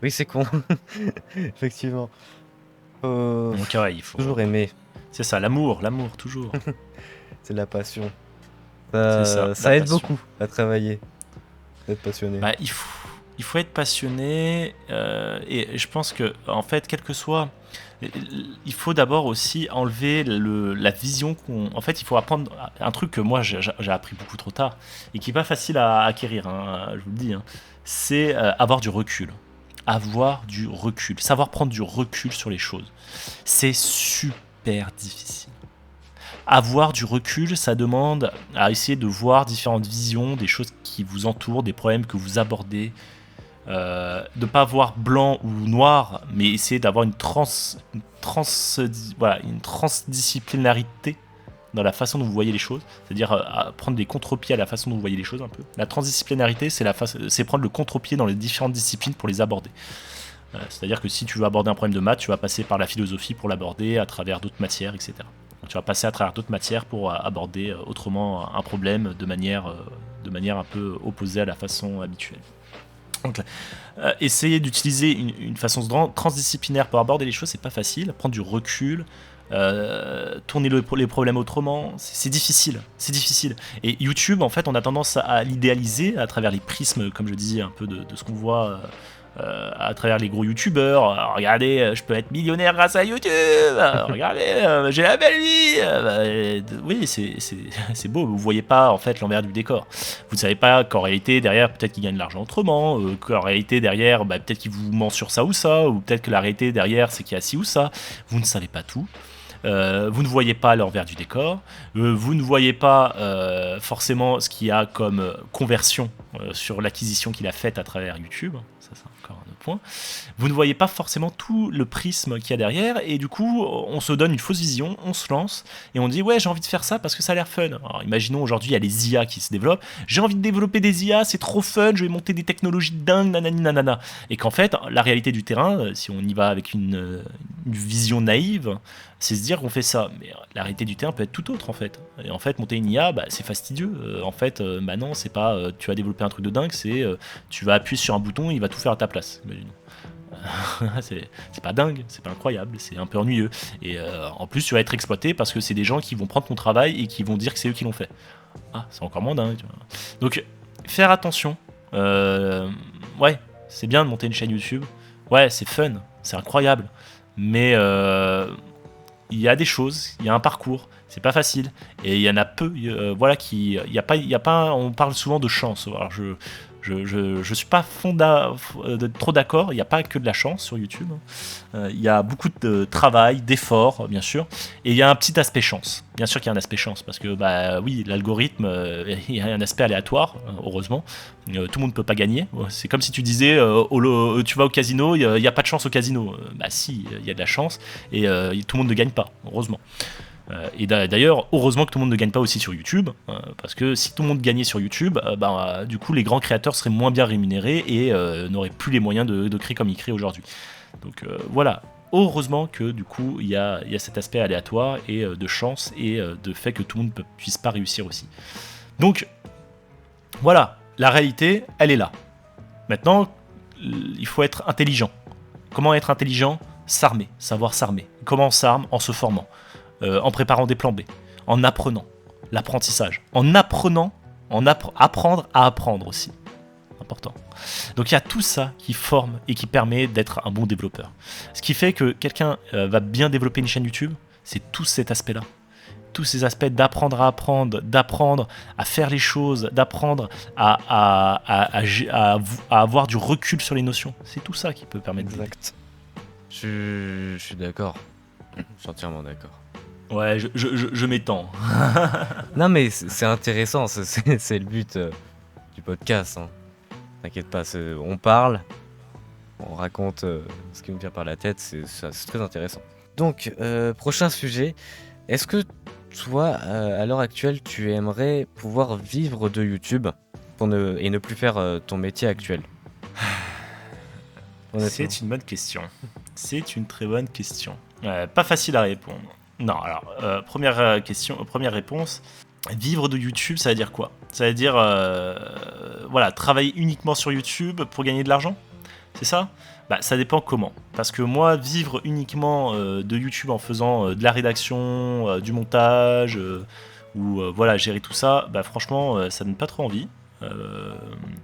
Oui, c'est con. Effectivement. Donc, ouais, il faut. Toujours aimer. C'est ça, l'amour, toujours. C'est la passion. C'est ça, Ça la aide passion. beaucoup à travailler. D'être passionné. Il faut être passionné et je pense que en fait quel que soit il faut d'abord aussi enlever la vision qu'on en fait il faut apprendre un truc que moi j'ai appris beaucoup trop tard et qui est pas facile à acquérir hein, je vous le dis hein, c'est avoir du recul savoir prendre du recul sur les choses c'est super difficile. Avoir du recul, ça demande à essayer de voir différentes visions des choses qui vous entourent, des problèmes que vous abordez, de ne pas voir blanc ou noir, mais essayer d'avoir une transdisciplinarité dans la façon dont vous voyez les choses, c'est-à-dire prendre des contre-pieds à la façon dont vous voyez les choses un peu. La transdisciplinarité, c'est prendre le contre-pied dans les différentes disciplines pour les aborder. C'est-à-dire que si tu veux aborder un problème de maths, tu vas passer par la philosophie pour l'aborder à travers d'autres matières, etc. Tu vas passer à travers d'autres matières pour aborder autrement un problème de manière un peu opposée à la façon habituelle. Donc, essayer d'utiliser une façon transdisciplinaire pour aborder les choses, c'est pas facile. Prendre du recul, tourner les problèmes autrement, c'est difficile. Et YouTube, en fait, on a tendance à l'idéaliser à travers les prismes, comme je disais, un peu de ce qu'on voit. À travers les gros youtubeurs, regardez, je peux être millionnaire grâce à YouTube, regardez, j'ai la belle vie. Oui, c'est beau, vous voyez pas en fait l'envers du décor. Vous ne savez pas qu'en réalité derrière peut-être qu'ils gagnent de l'argent autrement, qu'en réalité derrière peut-être qu'ils vous mentent sur ça, ou peut-être que la réalité derrière c'est qu'il y a ci ou ça. Vous ne savez pas tout. Vous ne voyez pas l'envers du décor, vous ne voyez pas forcément ce qu'il y a comme conversion sur l'acquisition qu'il a faite à travers YouTube, ça c'est encore un autre point. Vous ne voyez pas forcément tout le prisme qu'il y a derrière, et du coup on se donne une fausse vision, on se lance, et on dit ouais j'ai envie de faire ça parce que ça a l'air fun. Alors imaginons aujourd'hui il y a les IA qui se développent, j'ai envie de développer des IA, c'est trop fun, je vais monter des technologies de dingue, nanani nanana. Et qu'en fait la réalité du terrain, si on y va avec une vision naïve, c'est se dire qu'on fait ça, mais la réalité du terrain peut être tout autre en fait. Et en fait, monter une IA, c'est fastidieux. Non, c'est pas tu vas développer un truc de dingue, c'est tu vas appuyer sur un bouton, il va tout faire à ta place. Imaginons. c'est pas dingue, c'est pas incroyable, c'est un peu ennuyeux. Et en plus, tu vas être exploité parce que c'est des gens qui vont prendre ton travail et qui vont dire que c'est eux qui l'ont fait. Ah, c'est encore moins dingue. Tu vois. Donc, faire attention. Ouais, c'est bien de monter une chaîne YouTube. Ouais, c'est fun, c'est incroyable. Mais il y a des choses, il y a un parcours, c'est pas facile, et il y en a peu, on parle souvent de chance. Alors je suis pas trop d'accord, il n'y a pas que de la chance sur YouTube, il y a beaucoup de travail, d'efforts, bien sûr, et il y a un petit aspect chance. Bien sûr qu'il y a un aspect chance, parce que oui, l'algorithme, il y a un aspect aléatoire, heureusement, tout le monde ne peut pas gagner. C'est comme si tu disais, tu vas au casino, il n'y a pas de chance au casino. Si, il y a de la chance, et tout le monde ne gagne pas, heureusement. Et d'ailleurs, heureusement que tout le monde ne gagne pas aussi sur YouTube, parce que si tout le monde gagnait sur YouTube, du coup les grands créateurs seraient moins bien rémunérés et n'auraient plus les moyens de créer comme ils créent aujourd'hui. Donc voilà, heureusement que du coup il y a cet aspect aléatoire et de chance et de fait que tout le monde ne puisse pas réussir aussi. Donc voilà, la réalité, elle est là. Maintenant, il faut être intelligent. Comment être intelligent ? S'armer, savoir s'armer. Comment on s'arme ? En se formant. En préparant des plans B, en apprenant, l'apprentissage, en apprenant, apprendre à apprendre aussi, important. Donc il y a tout ça qui forme et qui permet d'être un bon développeur. Ce qui fait que quelqu'un va bien développer une chaîne YouTube, c'est tout cet aspect-là. Tous ces aspects d'apprendre à apprendre, d'apprendre à faire les choses, d'apprendre à avoir du recul sur les notions. C'est tout ça qui peut permettre d'aider. Exact. Je suis d'accord. Je suis entièrement d'accord. Ouais, je m'étends. Non mais c'est intéressant, c'est le but du podcast. Hein. T'inquiète pas, on parle, on raconte ce qui nous vient par la tête, c'est très intéressant. Donc, prochain sujet, est-ce que toi, à l'heure actuelle, tu aimerais pouvoir vivre de YouTube et ne plus faire ton métier actuel ? C'est une bonne question. C'est une très bonne question. Pas facile à répondre. Non, alors, première question, première réponse. Vivre de YouTube, ça veut dire quoi? Ça veut dire, voilà, travailler uniquement sur YouTube pour gagner de l'argent? C'est ça? Bah, ça dépend comment. Parce que moi, vivre uniquement de YouTube en faisant de la rédaction, du montage, ou voilà, gérer tout ça, bah franchement, ça donne pas trop envie. Euh,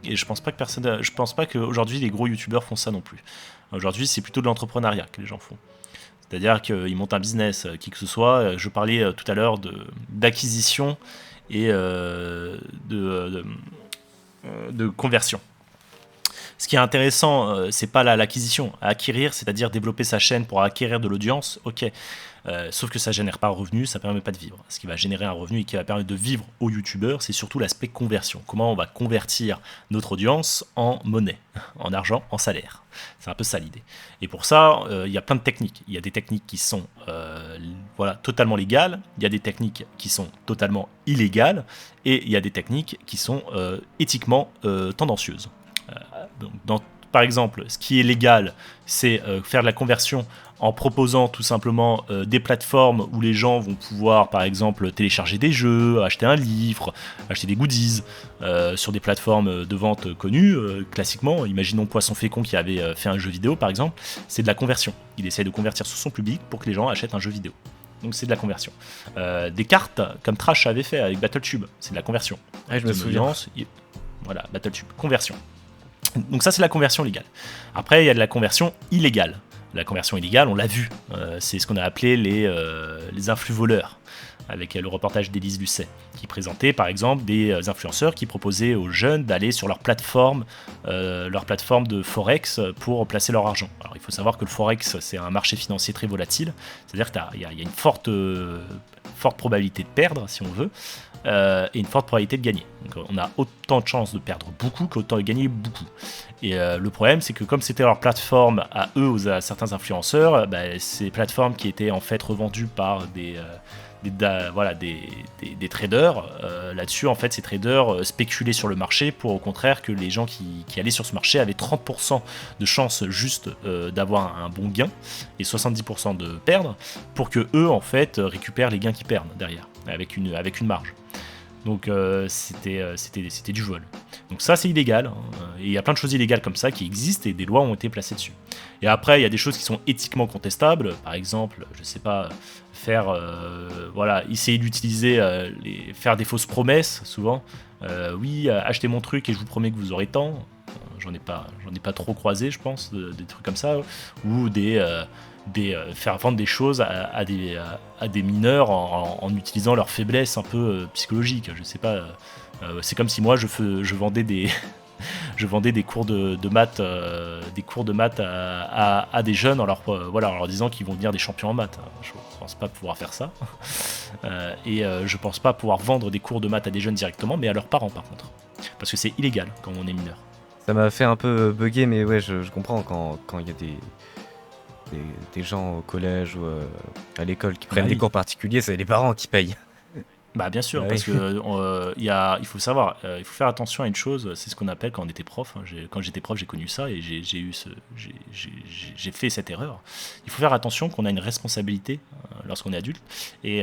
et je pense pas qu'aujourd'hui les gros YouTubeurs font ça non plus. Aujourd'hui, c'est plutôt de l'entrepreneuriat que les gens font. C'est-à-dire qu'ils montent un business, qui que ce soit. Je parlais tout à l'heure d'acquisition et de conversion. Ce qui est intéressant, c'est pas l'acquisition. Acquérir, c'est-à-dire développer sa chaîne pour acquérir de l'audience, ok. Sauf que ça génère pas un revenu, ça permet pas de vivre. Ce qui va générer un revenu et qui va permettre de vivre aux youtubeurs, c'est surtout l'aspect conversion. Comment on va convertir notre audience en monnaie, en argent, en salaire. C'est un peu ça l'idée. Et pour ça, il y a plein de techniques. Il y a des techniques qui sont voilà, totalement légales, il y a des techniques qui sont totalement illégales, et il y a des techniques qui sont éthiquement tendancieuses. Par exemple, ce qui est légal, c'est faire de la conversion en proposant tout simplement des plateformes où les gens vont pouvoir, par exemple, télécharger des jeux, acheter un livre, acheter des goodies sur des plateformes de vente connues. Classiquement, imaginons Poisson Fécond qui avait fait un jeu vidéo, par exemple, c'est de la conversion. Il essaie de convertir son public pour que les gens achètent un jeu vidéo. Donc c'est de la conversion. Des cartes, comme Trash avait fait avec BattleTube, c'est de la conversion. Ouais, je me souviens. Voilà, BattleTube, conversion. Donc ça, c'est la conversion légale. Après, il y a de la conversion illégale. La conversion illégale, on l'a vu, c'est ce qu'on a appelé les influx voleurs, avec le reportage d'Élise Lucet, qui présentait par exemple des influenceurs qui proposaient aux jeunes d'aller sur leur plateforme de Forex pour placer leur argent. Alors il faut savoir que le Forex, c'est un marché financier très volatile, c'est-à-dire qu'il y a une forte probabilité de perdre, si on veut, et une forte probabilité de gagner. Donc on a autant de chances de perdre beaucoup qu'autant de gagner beaucoup. Et le problème, c'est que comme c'était leur plateforme à eux, à certains influenceurs, ces plateformes qui étaient en fait revendues par des traders, là-dessus, en fait, ces traders spéculaient sur le marché pour au contraire que les gens qui allaient sur ce marché avaient 30% de chance juste d'avoir un bon gain et 70% de perdre pour que eux, en fait, récupèrent les gains qu'ils perdent derrière, avec une marge. Donc c'était du vol. Donc ça c'est illégal, hein. Et il y a plein de choses illégales comme ça qui existent et des lois ont été placées dessus. Et après il y a des choses qui sont éthiquement contestables, par exemple, je sais pas, essayer d'utiliser, faire des fausses promesses souvent. Oui, achetez mon truc et je vous promets que vous aurez tant. J'en ai pas trop croisé, je pense, des trucs comme ça, ou faire vendre des choses à des mineurs en utilisant leur faiblesse un peu psychologique. Je sais pas. C'est comme si moi je vendais des des cours de maths, à des jeunes en leur disant qu'ils vont devenir des champions en maths. Je pense pas pouvoir faire ça. Je pense pas pouvoir vendre des cours de maths à des jeunes directement, mais à leurs parents par contre, parce que c'est illégal quand on est mineur. Ça m'a fait un peu bugger, mais ouais, je comprends quand il y a des gens au collège ou à l'école qui prennent des cours particuliers, c'est les parents qui payent. Bah bien sûr, parce que il faut savoir, il faut faire attention à une chose, c'est ce qu'on appelle quand on était prof. Hein, quand j'étais prof, j'ai connu ça et j'ai fait cette erreur. Il faut faire attention qu'on a une responsabilité lorsqu'on est adulte et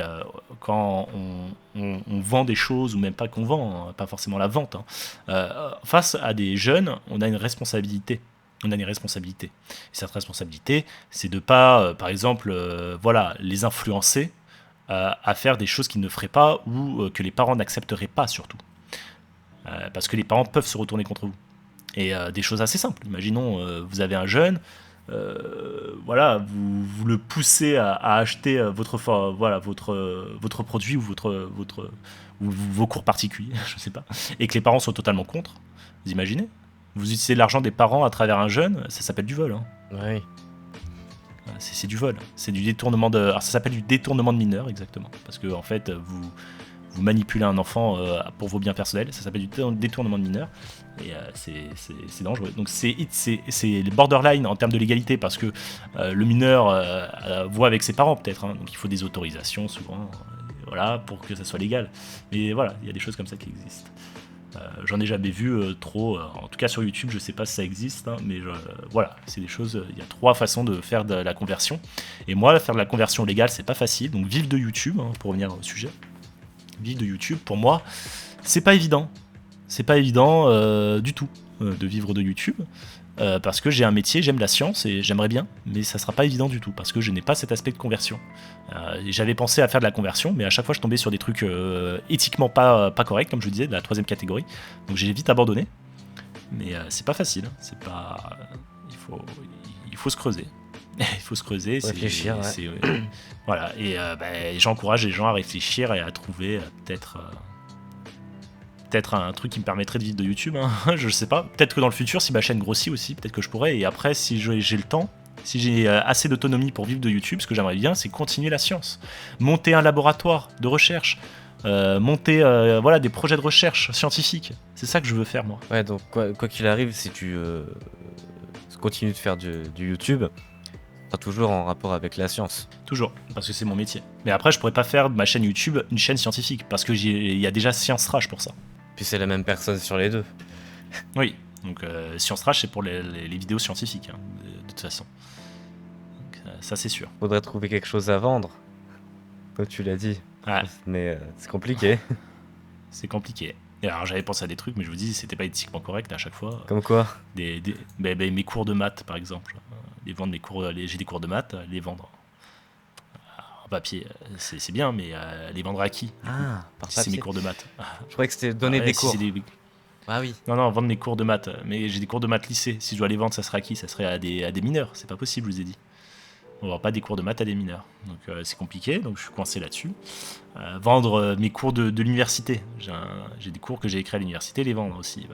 quand on vend des choses ou même pas qu'on vend, hein, pas forcément la vente. Hein, face à des jeunes, on a une responsabilité. Et cette responsabilité, c'est de pas, par exemple, les influencer à faire des choses qu'ils ne feraient pas ou que les parents n'accepteraient pas surtout. Parce que les parents peuvent se retourner contre vous. Et des choses assez simples. Imaginons, vous avez un jeune, vous le poussez à acheter votre produit ou ou vos cours particuliers, je sais pas, et que les parents sont totalement contre. Vous imaginez ? Vous utilisez l'argent des parents à travers un jeune, ça s'appelle du vol. Hein. Oui. C'est du vol, c'est du détournement de. Alors ça s'appelle du détournement de mineur exactement, parce que en fait vous manipulez un enfant pour vos biens personnels, ça s'appelle du détournement de mineur et c'est dangereux. Donc c'est les borderline en termes de légalité parce que le mineur voit avec ses parents peut-être, hein, donc il faut des autorisations souvent, pour que ça soit légal. Mais voilà, il y a des choses comme ça qui existent. J'en ai jamais vu trop. En tout cas sur YouTube, je sais pas si ça existe, hein, mais voilà, c'est des choses. Il y a 3 façons de faire de la conversion. Et moi, faire de la conversion légale, c'est pas facile. Donc vivre de YouTube, hein, pour revenir au sujet. Vivre de YouTube, pour moi, c'est pas évident. C'est pas évident du tout de vivre de YouTube. Parce que j'ai un métier, j'aime la science et j'aimerais bien, mais ça sera pas évident du tout parce que je n'ai pas cet aspect de conversion. J'avais pensé à faire de la conversion, mais à chaque fois je tombais sur des trucs éthiquement pas corrects, comme je disais, de la 3e catégorie. Donc j'ai vite abandonné. Mais c'est pas facile. C'est pas. Il faut se creuser. Il faut se creuser. Réfléchir, ouais. Voilà. Et j'encourage les gens à réfléchir et à trouver peut-être un truc qui me permettrait de vivre de YouTube, hein. Je sais pas. Peut-être que dans le futur, si ma chaîne grossit aussi, peut-être que je pourrais. Et après, si j'ai le temps, si j'ai assez d'autonomie pour vivre de YouTube, ce que j'aimerais bien, c'est continuer la science. Monter un laboratoire de recherche. Monter des projets de recherche scientifiques. C'est ça que je veux faire, moi. Ouais, donc quoi qu'il arrive, si tu continues de faire du YouTube, ça sera toujours en rapport avec la science. Toujours, parce que c'est mon métier. Mais après, je pourrais pas faire de ma chaîne YouTube une chaîne scientifique, parce que il y a déjà Science Trash pour ça. Puis c'est la même personne sur les deux. Oui, donc Science Trash, c'est pour les vidéos scientifiques, hein, de toute façon. Donc, ça, c'est sûr. Faudrait trouver quelque chose à vendre, comme tu l'as dit. Ouais. Mais c'est compliqué. C'est compliqué. Et alors, j'avais pensé à des trucs, mais je vous dis, c'était pas éthiquement correct à chaque fois. Comme quoi? Mes cours de maths, par exemple. Les vendre j'ai des cours de maths, les vendre en papier, c'est bien, mais les vendre à qui? Ah, par si c'est mes papier. cours de maths. Je croyais que c'était donner des cours. Ah oui. Non, vendre mes cours de maths. Mais j'ai des cours de maths lycée. Si je dois les vendre, ça serait à qui? Ça serait à des mineurs. C'est pas possible, je vous ai dit. On ne vend pas des cours de maths à des mineurs. Donc c'est compliqué, donc je suis coincé là-dessus. Vendre mes cours de l'université. J'ai des cours que j'ai écrits à l'université, les vendre aussi.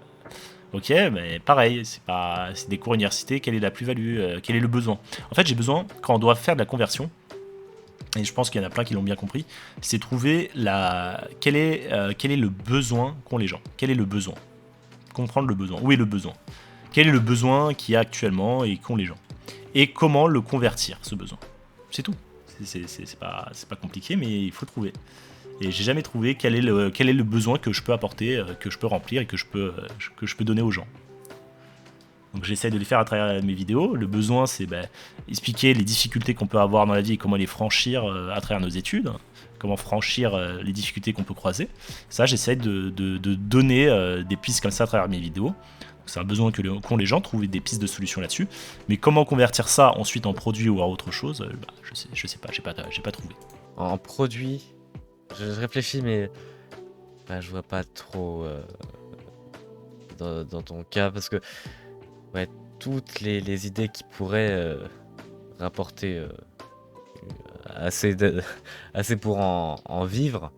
Ok, mais pareil, c'est des cours université, quelle est la plus-value, quel est le besoin? En fait, j'ai besoin, quand on doit faire de la conversion, et je pense qu'il y en a plein qui l'ont bien compris, c'est trouver quel est le besoin qu'ont les gens. Quel est le besoin? Comprendre le besoin. Où est le besoin? Quel est le besoin qu'il y a actuellement et qu'ont les gens? Et comment le convertir, ce besoin? C'est tout. C'est pas compliqué, mais il faut trouver. Et j'ai jamais trouvé quel est le besoin que je peux apporter, que je peux remplir et que je peux donner aux gens. Donc j'essaie de les faire à travers mes vidéos. Le besoin, c'est expliquer les difficultés qu'on peut avoir dans la vie et comment les franchir à travers nos études. Comment franchir les difficultés qu'on peut croiser. Ça, j'essaie de donner des pistes comme ça à travers mes vidéos. C'est un besoin qu'ont les gens, trouver des pistes de solutions là-dessus. Mais comment convertir ça ensuite en produit ou à autre chose, je sais pas, j'ai pas trouvé. En produit, je réfléchis, mais je vois pas trop dans ton cas, parce que toutes les idées qui pourraient rapporter assez pour en vivre,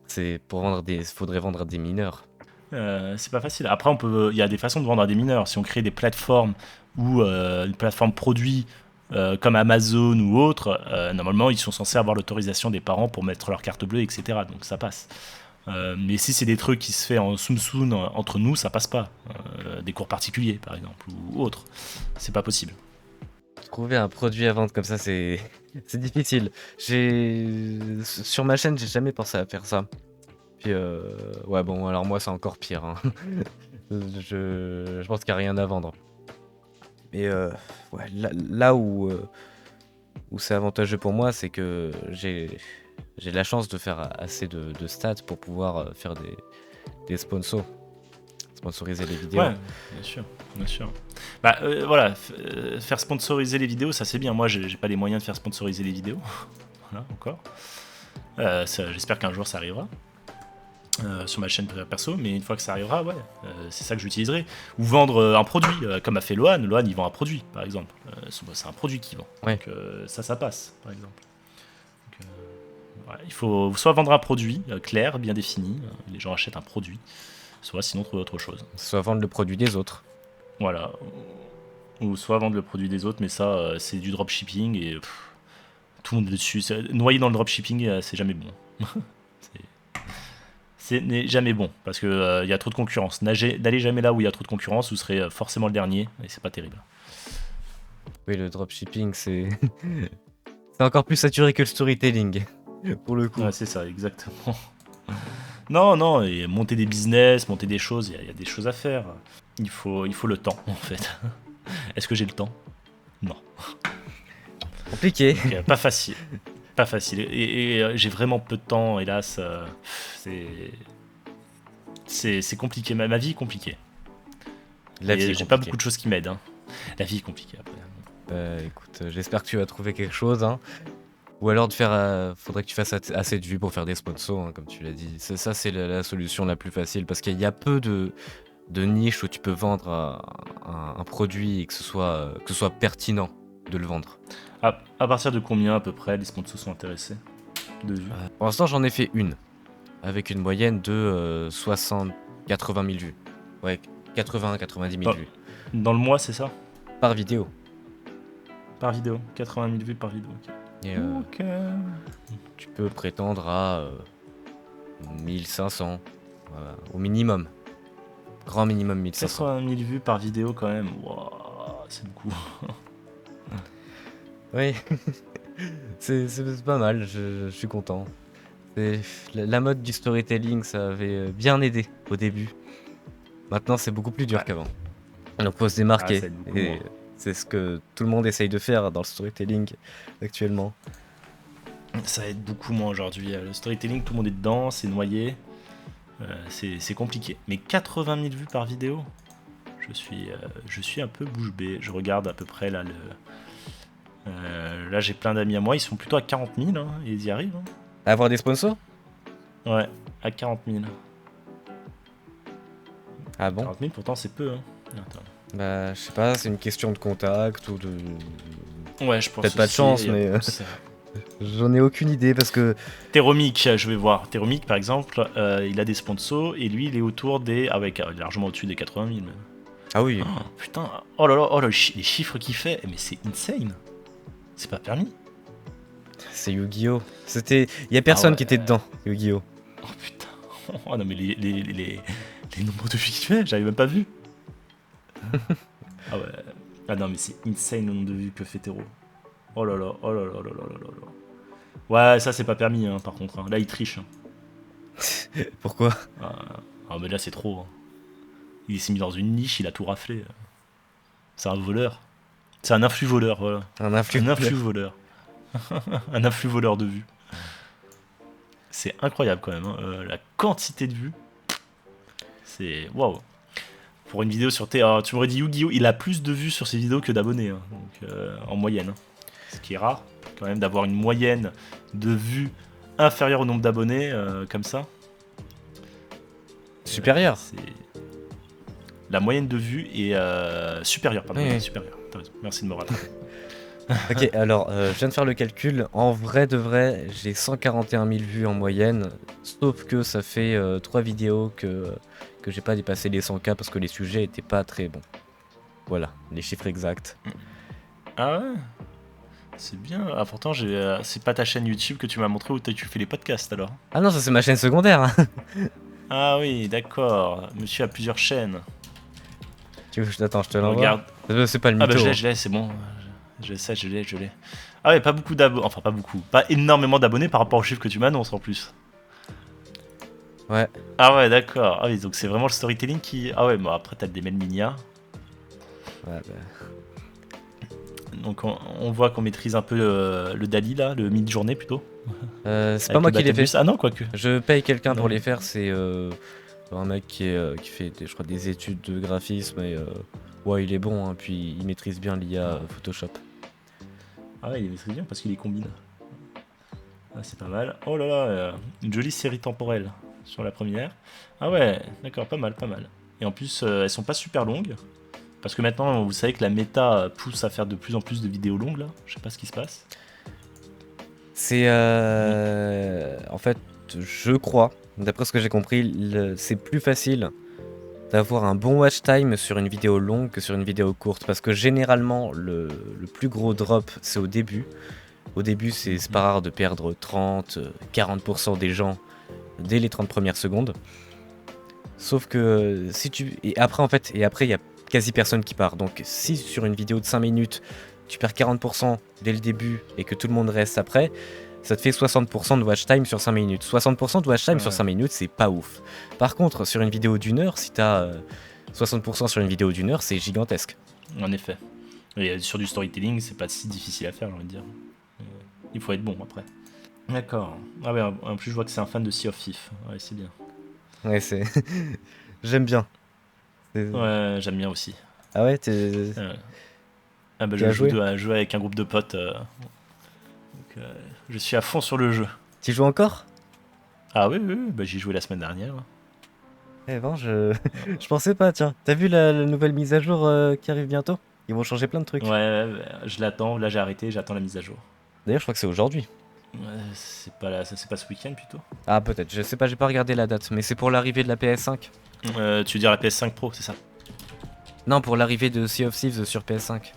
c'est pour faudrait vendre à des mineurs. C'est pas facile. Après, il y a des façons de vendre à des mineurs. Si on crée des plateformes ou une plateforme produit comme Amazon ou autre, normalement, ils sont censés avoir l'autorisation des parents pour mettre leur carte bleue, etc. Donc ça passe. Mais si c'est des trucs qui se fait en soum entre nous, ça passe pas. Des cours particuliers, par exemple, ou autre. C'est pas possible. Trouver un produit à vendre comme ça, c'est difficile. Sur ma chaîne, j'ai jamais pensé à faire ça. Puis alors moi c'est encore pire, hein. Je pense qu'il n'y a rien à vendre. Mais là où c'est avantageux pour moi, c'est que j'ai la chance de faire assez de stats pour pouvoir faire des sponsoriser les vidéos. Ouais, bien sûr. Faire sponsoriser les vidéos, ça c'est bien. Moi, j'ai pas les moyens de faire sponsoriser les vidéos. Voilà, encore. J'espère qu'un jour ça arrivera. Sur ma chaîne perso, mais une fois que ça arrivera, c'est ça que j'utiliserai. Ou vendre un produit, comme a fait Lohan. Lohan, il vend un produit, par exemple. C'est un produit qu'il vend. Ouais. Donc ça passe, par exemple. Donc, il faut soit vendre un produit clair, bien défini, les gens achètent un produit, soit sinon trouver autre chose. Soit vendre le produit des autres. Voilà. Ou soit vendre le produit des autres, mais ça, c'est du dropshipping, et tout le monde est dessus. Noyé dans le dropshipping, c'est jamais bon. n'est jamais bon parce que y a trop de concurrence. N'allez jamais là où il y a trop de concurrence, vous serez forcément le dernier et c'est pas terrible. Oui, le dropshipping, c'est c'est encore plus saturé que le storytelling pour le coup. Ouais, c'est ça, exactement. Non, non, et monter des business, monter des choses, il y a des choses à faire. Il faut le temps, en fait. Est-ce que j'ai le temps? Non. Compliqué. Donc, pas facile. Pas facile. Et j'ai vraiment peu de temps, hélas. C'est compliqué. Ma vie est compliquée. La vie Et est j'ai pas compliquée. beaucoup de choses qui m'aident. Hein. La vie est compliquée après. Écoute, j'espère que tu vas trouver quelque chose, hein. Ou alors faudrait que tu fasses assez de vues pour faire des sponsors, hein, comme tu l'as dit. Ça, c'est la solution la plus facile parce qu'il y a peu de niches où tu peux vendre un produit et que ce soit pertinent de le vendre. À partir de combien à peu près les sponsors sont intéressés de vues? Pour l'instant, j'en ai fait une avec une moyenne de 80 000 vues. Ouais, 90 000 Oh. vues Dans le mois, c'est ça? par vidéo. Par vidéo. 80 000 vues par vidéo. Ok. Et, Ok. tu peux prétendre à 1500 au minimum. Grand minimum 1500. 80 000 vues par vidéo quand même. Wow, c'est beaucoup. Oui, c'est pas mal, je suis content. La mode du storytelling, ça avait bien aidé au début. Maintenant, c'est beaucoup plus dur Ouais. qu'avant. Donc, faut se Ah, démarquer. ça aide beaucoup Et moins. c'est ce que tout le monde essaye de faire dans le storytelling actuellement. Ça aide beaucoup moins aujourd'hui. Le storytelling, tout le monde est dedans, c'est noyé. C'est compliqué. Mais 80 000 vues par vidéo, je suis un peu bouche bée. Je regarde à peu près là. Là, j'ai plein d'amis à moi, ils sont plutôt à 40 000, hein, et ils y arrivent. Hein. Avoir des sponsors? Ouais, à 40 000. Ah bon? 40 000, pourtant, c'est peu. Hein. Attends. Bah, je sais pas, c'est une question de contact ou de. Ouais, je pense Peut-être pas de aussi, chance, il y a mais ça. j'en ai aucune idée parce que. Théromique, je vais voir. Théromique, par exemple, il a des sponsors et lui, il est autour des. Ah ouais, largement au-dessus des 80 000. Même. Ah oui, Oh, putain, oh là là, oh là, les chiffres qu'il fait, mais c'est insane. C'est pas permis. c'est Yu-Gi-Oh! Il y a personne ouais. qui était dedans, Yu-Gi-Oh! Oh putain. Oh non, mais les nombres de vues qu'il fait, j'avais même pas vu. Ah ouais. Ah non, mais c'est insane le nombre de vues que fait Théro. Oh là là, oh là là là là là là là. Ouais, ça c'est pas permis, hein, par contre. Hein. Là, il triche. Hein. Pourquoi? Ah, mais là, c'est trop. Hein. Il s'est mis dans une niche, il a tout raflé. C'est un voleur. C'est un influx voleur, voilà. Un influx. Un influx voleur. Un influx voleur de vues. C'est incroyable quand même. Hein. La quantité de vues. C'est. Waouh. Pour une vidéo sur alors, tu m'aurais dit Yu-Gi-Oh! Il a plus de vues sur ses vidéos que d'abonnés. Hein. Donc, en moyenne. Hein. Ce qui est rare, quand même, d'avoir une moyenne de vues inférieure au nombre d'abonnés, comme ça. Supérieur. C'est. La moyenne de vues est supérieure. Pardon, Oui. supérieure. T'as raison. Merci de me rattraper. Ok, alors je viens de faire le calcul. En vrai de vrai, j'ai 141 000 vues en moyenne. Sauf que ça fait 3 vidéos que j'ai pas dépassé les 100K parce que les sujets étaient pas très bons. Voilà, les chiffres exacts. Ah ouais. C'est bien. Ah, pourtant, c'est pas ta chaîne YouTube que tu m'as montré où tu fais les podcasts alors. Ah non, ça c'est ma chaîne secondaire. Hein. Ah oui, d'accord. Monsieur a plusieurs chaînes. Attends, je te l'envoie. Regarde. C'est pas le Ah mytho. bah je l'ai, c'est bon. Je l'ai. Ah ouais, pas beaucoup d'abonnés. Enfin, pas beaucoup. Pas énormément d'abonnés par rapport aux chiffres que tu m'annonces en plus. Ouais. Ah ouais, d'accord. Ah oui, donc c'est vraiment le storytelling qui. Ah ouais, bon après t'as des Melminia. Ouais, bah. Donc on voit qu'on maîtrise un peu le Dali là, le mid-journée plutôt. C'est pas moi qui l'ai fait. Ah non, quoique. Je paye quelqu'un pour Non. les faire. C'est un mec qui fait je crois, des études de graphisme. Et ouais, il est bon. Hein, puis il maîtrise bien l'IA Photoshop. Ah ouais, il maîtrise bien parce qu'il les combine. Ah, c'est pas mal. Oh là là, une jolie série temporelle sur la première. Ah ouais, d'accord, pas mal, pas mal. Et en plus, elles sont pas super longues. Parce que maintenant, vous savez que la méta pousse à faire de plus en plus de vidéos longues là. Je sais pas ce qui se passe. C'est en fait, je crois, d'après ce que j'ai compris, c'est plus facile d'avoir un bon watch time sur une vidéo longue que sur une vidéo courte. Parce que généralement, le plus gros drop, c'est au début. Au début, c'est pas rare de perdre 30-40% des gens dès les 30 premières secondes. Sauf que si tu. Et après, il y a quasi personne qui part. Donc, si sur une vidéo de 5 minutes, tu perds 40% dès le début et que tout le monde reste après, ça te fait 60% de watch time sur 5 minutes. 60% de watch time sur Ouais. 5 minutes, c'est pas ouf. Par contre, sur une vidéo d'1 heure, si t'as 60% sur une vidéo d'1 heure, c'est gigantesque. En effet. Et sur du storytelling, c'est pas si difficile à faire, j'ai envie de dire. Il faut être bon après. D'accord. Ah ouais, en plus je vois que c'est un fan de Sea of Thief. Ouais, c'est bien. Ouais, c'est. J'aime bien. Ouais, j'aime bien aussi. Ah ouais, Ah bah Tu as joué je joue avec un groupe de potes. Je suis à fond sur le jeu. Tu joues encore? Ah oui, oui, oui, bah j'y joué la semaine dernière. Eh ben, je pensais pas, tiens. T'as vu la nouvelle mise à jour qui arrive bientôt? Ils vont changer plein de trucs. Ouais, je l'attends. Là j'ai arrêté, j'attends la mise à jour. D'ailleurs, je crois que c'est aujourd'hui. Ouais, c'est pas ce week-end plutôt. Ah, peut-être, je sais pas, j'ai pas regardé la date, mais c'est pour l'arrivée de la PS5. Tu veux dire la PS5 Pro, c'est ça? Non, pour l'arrivée de Sea of Thieves sur PS5.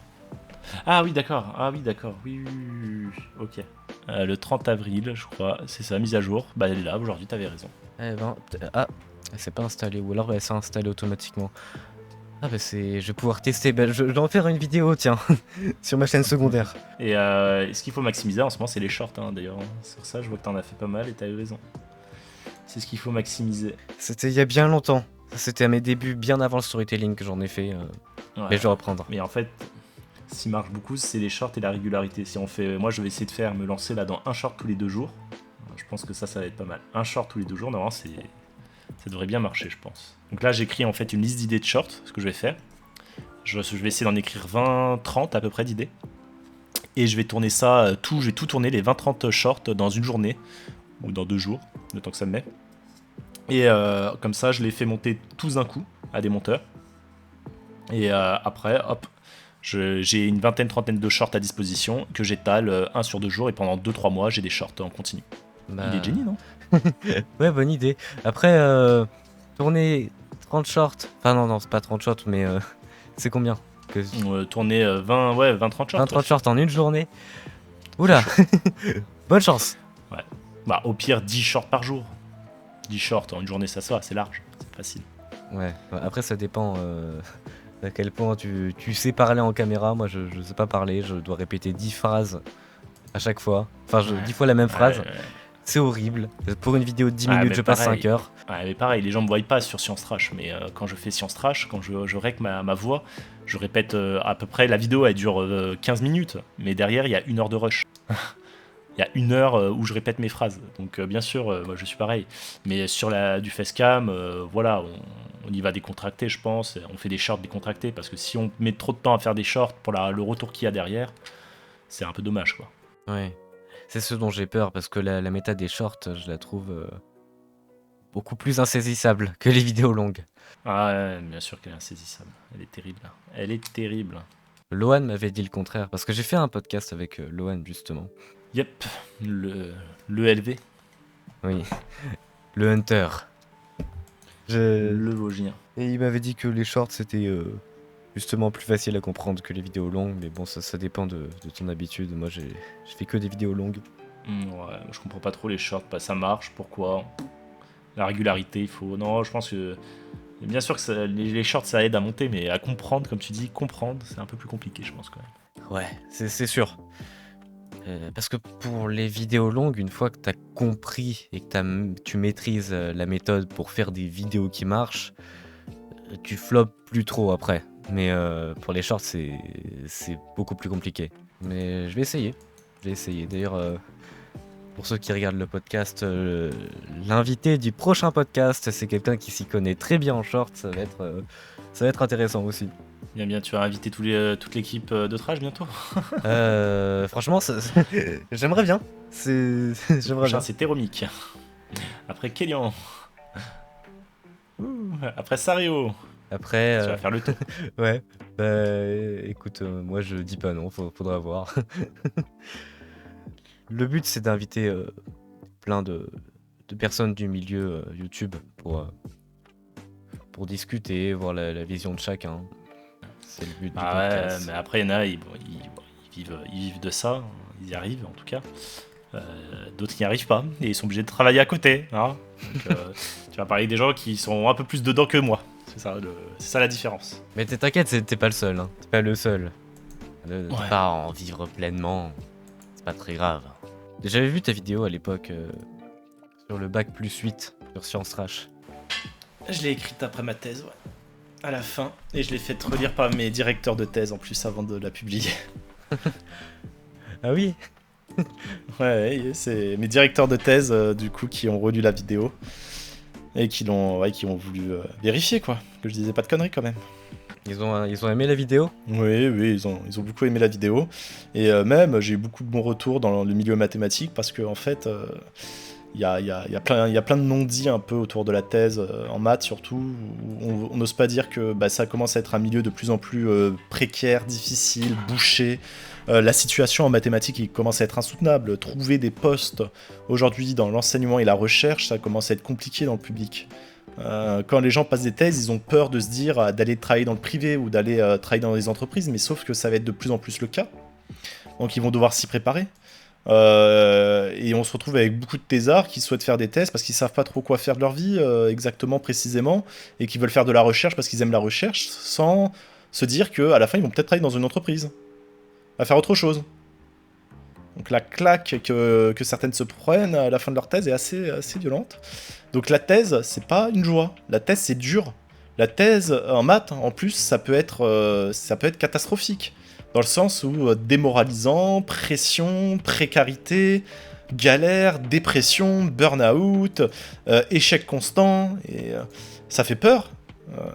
Ah oui, d'accord. Ah oui, d'accord. Oui, oui, oui, oui. Ok. Le 30 avril, je crois. C'est ça, mise à jour. Bah elle est là, aujourd'hui, t'avais raison. Eh ben, ah, elle s'est pas installée, ou alors elle s'est installée automatiquement. Ah bah je vais pouvoir tester, bah, je vais en faire une vidéo, tiens, sur ma chaîne secondaire. Et ce qu'il faut maximiser en ce moment, c'est les shorts, hein, d'ailleurs. Sur ça, je vois que t'en as fait pas mal et t'as eu raison. C'est ce qu'il faut maximiser. C'était il y a bien longtemps. C'était à mes débuts, bien avant le storytelling que j'en ai fait. Ouais. Mais je vais reprendre. Mais en fait, ce qui marche beaucoup, c'est les shorts et la régularité. Si on fait, moi, je vais essayer de me lancer là dans un short tous les 2 jours. Je pense que ça va être pas mal. Un short tous les 2 jours, normalement, ça devrait bien marcher, je pense. Donc là, j'écris en fait une liste d'idées de shorts, ce que je vais faire. Je vais essayer d'en écrire 20-30 à peu près d'idées. Et je vais tourner ça, je vais tout tourner, les 20-30 shorts, dans une journée, ou dans 2 jours, le temps que ça me met. Et comme ça, je les fais monter tous d'un coup à des monteurs. Et après, hop, j'ai une trentaine de shorts à disposition que j'étale 1 sur 2 jours. Et pendant 2-3 mois, j'ai des shorts en continu. Bah... Il est génie, non? Ouais, bonne idée. Après, tourner 30 shorts. Enfin, non, c'est pas 30 shorts, mais c'est combien Tourner 20-30 shorts. 20-30 shorts en une journée. Oula. Bonne chance. Ouais. Bah, au pire, 10 shorts par jour. 10 shorts en une journée, ça se va, c'est large, c'est facile. Ouais, après, ça dépend à quel point tu sais parler en caméra. Moi, je sais pas parler. Je dois répéter 10 phrases à chaque fois. Enfin, 10 fois la même phrase. C'est horrible. Pour une vidéo de 10 minutes, je passe 5 heures. Ouais, mais pareil, les gens me voient pas sur Science Trash, mais quand je fais Science Trash, quand je rec ma voix, je répète à peu près, la vidéo elle dure 15 minutes, mais derrière il y a 1 heure de rush. Il y a 1 heure où je répète mes phrases. Donc bien sûr, moi je suis pareil. Mais sur du facecam, voilà, on y va décontracté, je pense. On fait des shorts décontractés, parce que si on met trop de temps à faire des shorts pour le retour qu'il y a derrière, c'est un peu dommage, quoi. Ouais. C'est ce dont j'ai peur, parce que la méta des shorts, je la trouve beaucoup plus insaisissable que les vidéos longues. Ah ouais, bien sûr qu'elle est insaisissable. Elle est terrible. Elle est terrible. Lohan m'avait dit le contraire, parce que j'ai fait un podcast avec Lohan, justement. Yep, le LV. Oui, le Hunter. Le Vosgien. Et il m'avait dit que les shorts, c'était justement plus facile à comprendre que les vidéos longues, mais bon, ça dépend de ton habitude. Moi, j'ai fait que des vidéos longues. Ouais, je comprends pas trop les shorts, bah, ça marche, pourquoi? La régularité, il faut... Non, je pense que... Bien sûr que les shorts, ça aide à monter, mais à comprendre, comme tu dis, comprendre, c'est un peu plus compliqué, je pense, quand même. Ouais, c'est sûr. Parce que pour les vidéos longues, une fois que tu as compris et que tu maîtrises la méthode pour faire des vidéos qui marchent, tu floppes plus trop après. Mais pour les shorts, c'est beaucoup plus compliqué. Mais je vais essayer. D'ailleurs, pour ceux qui regardent le podcast, l'invité du prochain podcast, c'est quelqu'un qui s'y connaît très bien en short. Ça va être intéressant aussi. Bien, tu vas inviter toute l'équipe de Trash bientôt. Franchement, j'aimerais bien. J'aimerais bien. C'est Téromique. Après Kélian. Après Sario. Après, tu vas faire le tour. Ouais. Écoute, moi je dis pas non. Faudra voir. Le but, c'est d'inviter plein de personnes du milieu YouTube pour discuter, voir la vision de chacun. C'est le but du podcast. Ouais, mais après, il y en a, ils vivent de ça, ils y arrivent en tout cas. D'autres n'y arrivent pas et ils sont obligés de travailler à côté. Hein. Donc, tu vas parler des gens qui sont un peu plus dedans que moi. C'est ça la différence. Mais t'inquiète, t'es pas le seul. Hein. T'es pas le seul. Ouais. Pas en vivre pleinement, c'est pas très grave. J'avais vu ta vidéo à l'époque sur le bac plus 8 sur Sciences Rash. Je l'ai écrite après ma thèse, ouais. À la fin. Et je l'ai fait relire par mes directeurs de thèse en plus avant de la publier. Ah oui. Ouais, c'est mes directeurs de thèse du coup qui ont relu la vidéo et qui ont voulu vérifier quoi, que je disais pas de conneries quand même. Ils ont aimé la vidéo? Oui, ils ont beaucoup aimé la vidéo et même j'ai eu beaucoup de bons retours dans le milieu mathématique parce que en fait il y a plein de non-dits un peu autour de la thèse en maths surtout où on n'ose pas dire que ça commence à être un milieu de plus en plus précaire, difficile, bouché. La situation en mathématiques il commence à être insoutenable. Trouver des postes aujourd'hui dans l'enseignement et la recherche, ça commence à être compliqué dans le public. Quand les gens passent des thèses, ils ont peur de se dire d'aller travailler dans le privé ou d'aller travailler dans des entreprises, mais sauf que ça va être de plus en plus le cas. Donc ils vont devoir s'y préparer. Et on se retrouve avec beaucoup de thésards qui souhaitent faire des thèses parce qu'ils savent pas trop quoi faire de leur vie exactement, précisément, et qui veulent faire de la recherche parce qu'ils aiment la recherche, sans se dire qu'à la fin ils vont peut-être travailler dans une entreprise à faire autre chose. Donc la claque que certaines se prennent à la fin de leur thèse est assez violente. Donc la thèse, c'est pas une joie. La thèse, c'est dur. La thèse en maths, en plus, ça peut être catastrophique. Dans le sens où démoralisant, pression, précarité, galère, dépression, burn-out, échec constant, et ça fait peur,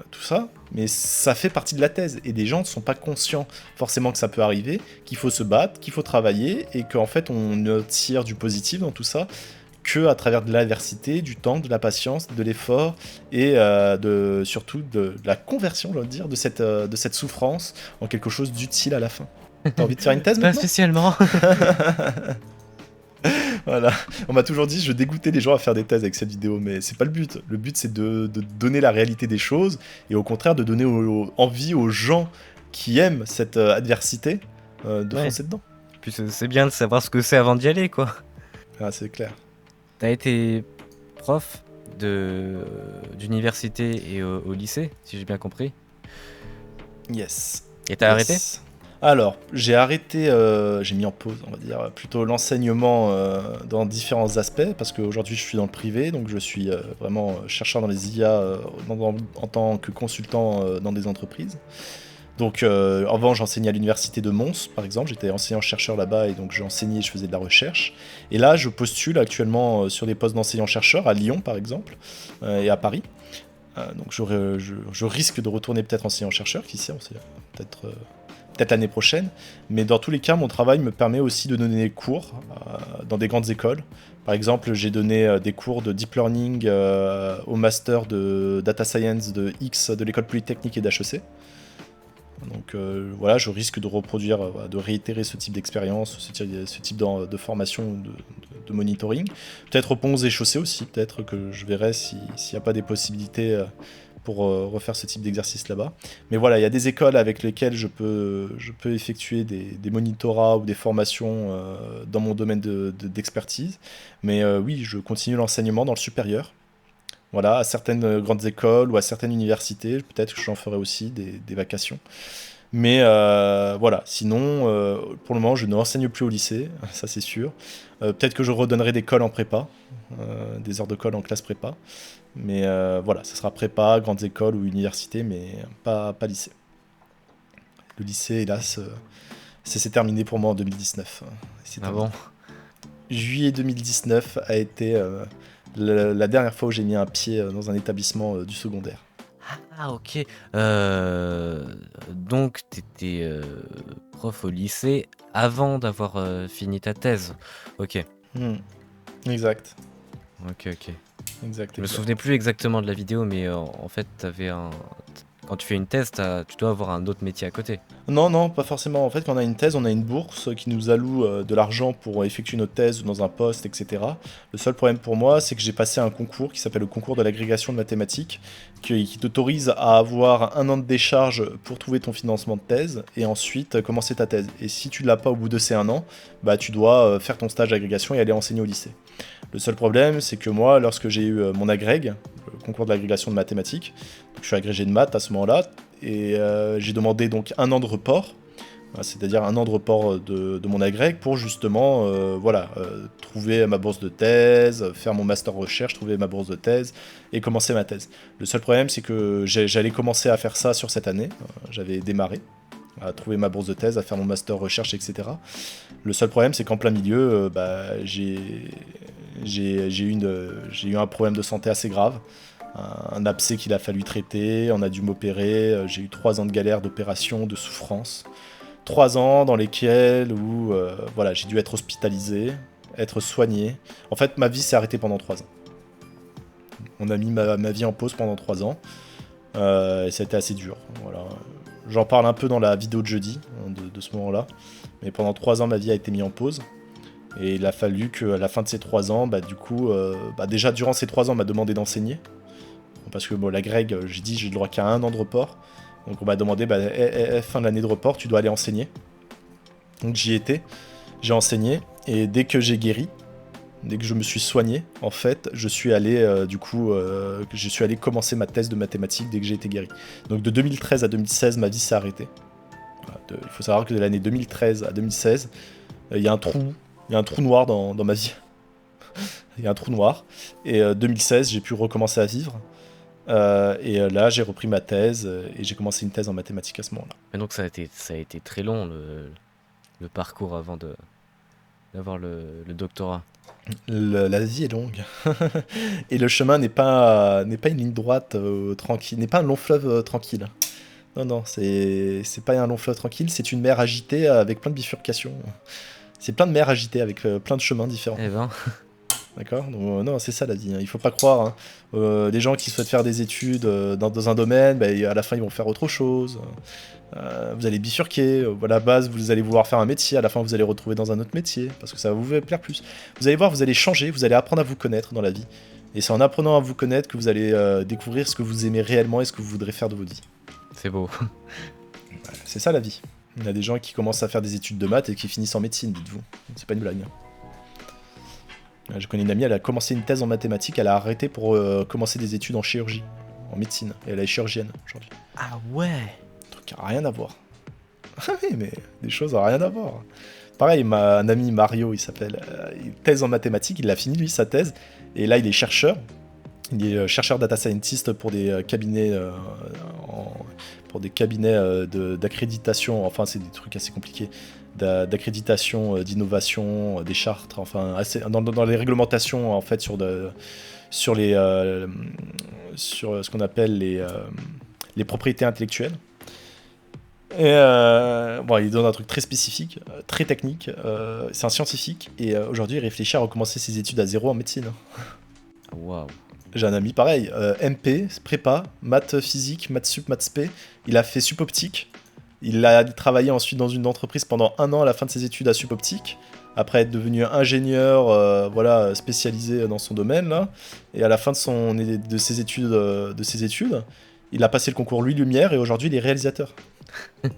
tout ça. Mais ça fait partie de la thèse, et des gens ne sont pas conscients forcément que ça peut arriver, qu'il faut se battre, qu'il faut travailler, et qu'en fait on ne tire du positif dans tout ça que à travers de l'adversité, du temps, de la patience, de l'effort, et surtout de la conversion, je veux dire, de cette souffrance en quelque chose d'utile à la fin. T'as envie de faire une thèse Pas maintenant ? spécialement. Voilà, on m'a toujours dit je dégoûtais les gens à faire des thèses avec cette vidéo, mais c'est pas le but. Le but c'est de donner la réalité des choses et au contraire de donner envie aux gens qui aiment cette adversité de foncer dedans. Puis c'est bien de savoir ce que c'est avant d'y aller, quoi. Ah, c'est clair. T'as été prof d'université et au lycée, si j'ai bien compris. Yes. Et t'as arrêté ? Alors, j'ai arrêté, j'ai mis en pause, on va dire, plutôt l'enseignement dans différents aspects, parce qu'aujourd'hui je suis dans le privé, donc je suis vraiment chercheur dans les IA en tant que consultant dans des entreprises. Donc avant j'enseignais à l'université de Mons, par exemple, j'étais enseignant-chercheur là-bas, et donc j'enseignais, je faisais de la recherche. Et là je postule actuellement sur des postes d'enseignant-chercheur à Lyon, par exemple, et à Paris. Donc je risque de retourner peut-être enseignant-chercheur, qui sait, on sait, peut-être l'année prochaine, mais dans tous les cas, mon travail me permet aussi de donner des cours dans des grandes écoles. Par exemple, j'ai donné des cours de Deep Learning au Master de Data Science de X de l'École Polytechnique et d'HEC. Donc voilà, je risque de reproduire, de réitérer ce type d'expérience, ce type de formation, de monitoring. Peut-être au Ponts et Chaussées aussi, peut-être que je verrai s'il n'y a pas des possibilités pour refaire ce type d'exercice là-bas. Mais voilà, il y a des écoles avec lesquelles je peux effectuer des monitorats ou des formations dans mon domaine d'expertise. Mais oui, je continue l'enseignement dans le supérieur. Voilà, à certaines grandes écoles ou à certaines universités, peut-être que j'en ferai aussi des vacations. Mais voilà, sinon, pour le moment, je n'enseigne plus au lycée, ça c'est sûr. Peut-être que je redonnerai des cols en prépa, des heures de colle en classe prépa. Mais voilà, ça sera prépa, grandes écoles ou université, mais pas lycée. Le lycée, hélas, c'est terminé pour moi en 2019. Ah bon ? Juillet 2019 a été la dernière fois où j'ai mis un pied dans un établissement du secondaire. Ah ok. Donc t'étais prof au lycée avant d'avoir fini ta thèse. Ok. Exact. Ok. Exact. Je me souvenais plus exactement de la vidéo, mais en fait quand tu fais une thèse, tu dois avoir un autre métier à côté. Non, pas forcément. En fait, quand on a une thèse, on a une bourse qui nous alloue de l'argent pour effectuer notre thèse dans un poste, etc. Le seul problème pour moi, c'est que j'ai passé un concours qui s'appelle le concours de l'agrégation de mathématiques, qui t'autorise à avoir 1 an de décharge pour trouver ton financement de thèse, et ensuite commencer ta thèse. Et si tu l'as pas au bout de ces 1 an, tu dois faire ton stage d'agrégation et aller enseigner au lycée. Le seul problème, c'est que moi, lorsque j'ai eu mon agrég, le concours de l'agrégation de mathématiques, donc je suis agrégé de maths à ce moment-là, et j'ai demandé donc 1 an de report c'est-à-dire un an de report de mon agrég pour justement trouver ma bourse de thèse, faire mon master recherche, trouver ma bourse de thèse et commencer ma thèse. Le seul problème, c'est que j'allais commencer à faire ça sur cette année. J'avais démarré à trouver ma bourse de thèse, à faire mon master recherche, etc. Le seul problème, c'est qu'en plein milieu, j'ai eu un problème de santé assez grave. Un abcès qu'il a fallu traiter, on a dû m'opérer, j'ai eu 3 ans de galère, d'opération, de souffrance. 3 ans dans lesquels où j'ai dû être hospitalisé, être soigné. En fait, ma vie s'est arrêtée pendant 3 ans. On a mis ma vie en pause pendant 3 ans. Et ça a été assez dur. Voilà. J'en parle un peu dans la vidéo de jeudi, de ce moment-là. Mais pendant 3 ans, ma vie a été mise en pause. Et il a fallu qu'à la fin de ces 3 ans, déjà durant ces 3 ans, on m'a demandé d'enseigner. Parce que l'agrég, j'ai dit, j'ai le droit qu'à 1 an de report. Donc on m'a demandé, fin de l'année de report, tu dois aller enseigner. Donc j'y étais, j'ai enseigné. Et dès que j'ai guéri, dès que je me suis soigné, en fait, je suis allé commencer ma thèse de mathématiques dès que j'ai été guéri. Donc de 2013 à 2016, ma vie s'est arrêtée. Voilà, il faut savoir que de l'année 2013 à 2016, il y a un trou noir dans ma vie. Il y a un trou noir. Et 2016, j'ai pu recommencer à vivre. Là, j'ai repris ma thèse et j'ai commencé une thèse en mathématiques à ce moment-là. Et donc ça a été très long le parcours avant d'avoir le doctorat. La vie est longue. Et le chemin n'est pas une ligne droite tranquille, n'est pas un long fleuve tranquille. Non, c'est pas un long fleuve tranquille, c'est une mer agitée avec plein de bifurcations. C'est plein de mers agitées avec plein de chemins différents. Eh ben, D'accord. Donc, non, c'est ça la vie. Il faut pas croire. Les gens qui souhaitent faire des études dans un domaine, à la fin ils vont faire autre chose. Vous allez bifurquer. À la base, vous allez vouloir faire un métier. À la fin, vous allez retrouver dans un autre métier parce que ça va vous plaire plus. Vous allez voir, vous allez changer. Vous allez apprendre à vous connaître dans la vie. Et c'est en apprenant à vous connaître que vous allez découvrir ce que vous aimez réellement et ce que vous voudrez faire de votre vie. c'est beau. C'est ça la vie. Il y a des gens qui commencent à faire des études de maths et qui finissent en médecine, dites-vous. C'est pas une blague. Je connais une amie, elle a commencé une thèse en mathématiques, elle a arrêté pour commencer des études en chirurgie, en médecine. Et elle est chirurgienne aujourd'hui. Ah ouais. Un truc qui n'a rien à voir. Ah oui, mais des choses n'ont rien à voir. Pareil, un ami Mario, il s'appelle, thèse en mathématiques, il a fini lui sa thèse, et là il est chercheur. Il est chercheur data scientist pour des cabinets d'accréditation, enfin c'est des trucs assez compliqués, d'accréditation, d'innovation, des chartes, enfin assez, dans les réglementations en fait sur ce qu'on appelle les propriétés intellectuelles. Et il donne un truc très spécifique, très technique, c'est un scientifique, et aujourd'hui il réfléchit à recommencer ses études à zéro en médecine. Waouh. J'ai un ami pareil, MP, prépa, maths physique, maths sup, maths spé. Il a fait sup optique. Il a travaillé ensuite dans une entreprise pendant 1 an à la fin de ses études à sup optique. Après être devenu ingénieur, spécialisé dans son domaine là. Et à la fin de ses études, il a passé le concours Louis Lumière et aujourd'hui il est réalisateur. Je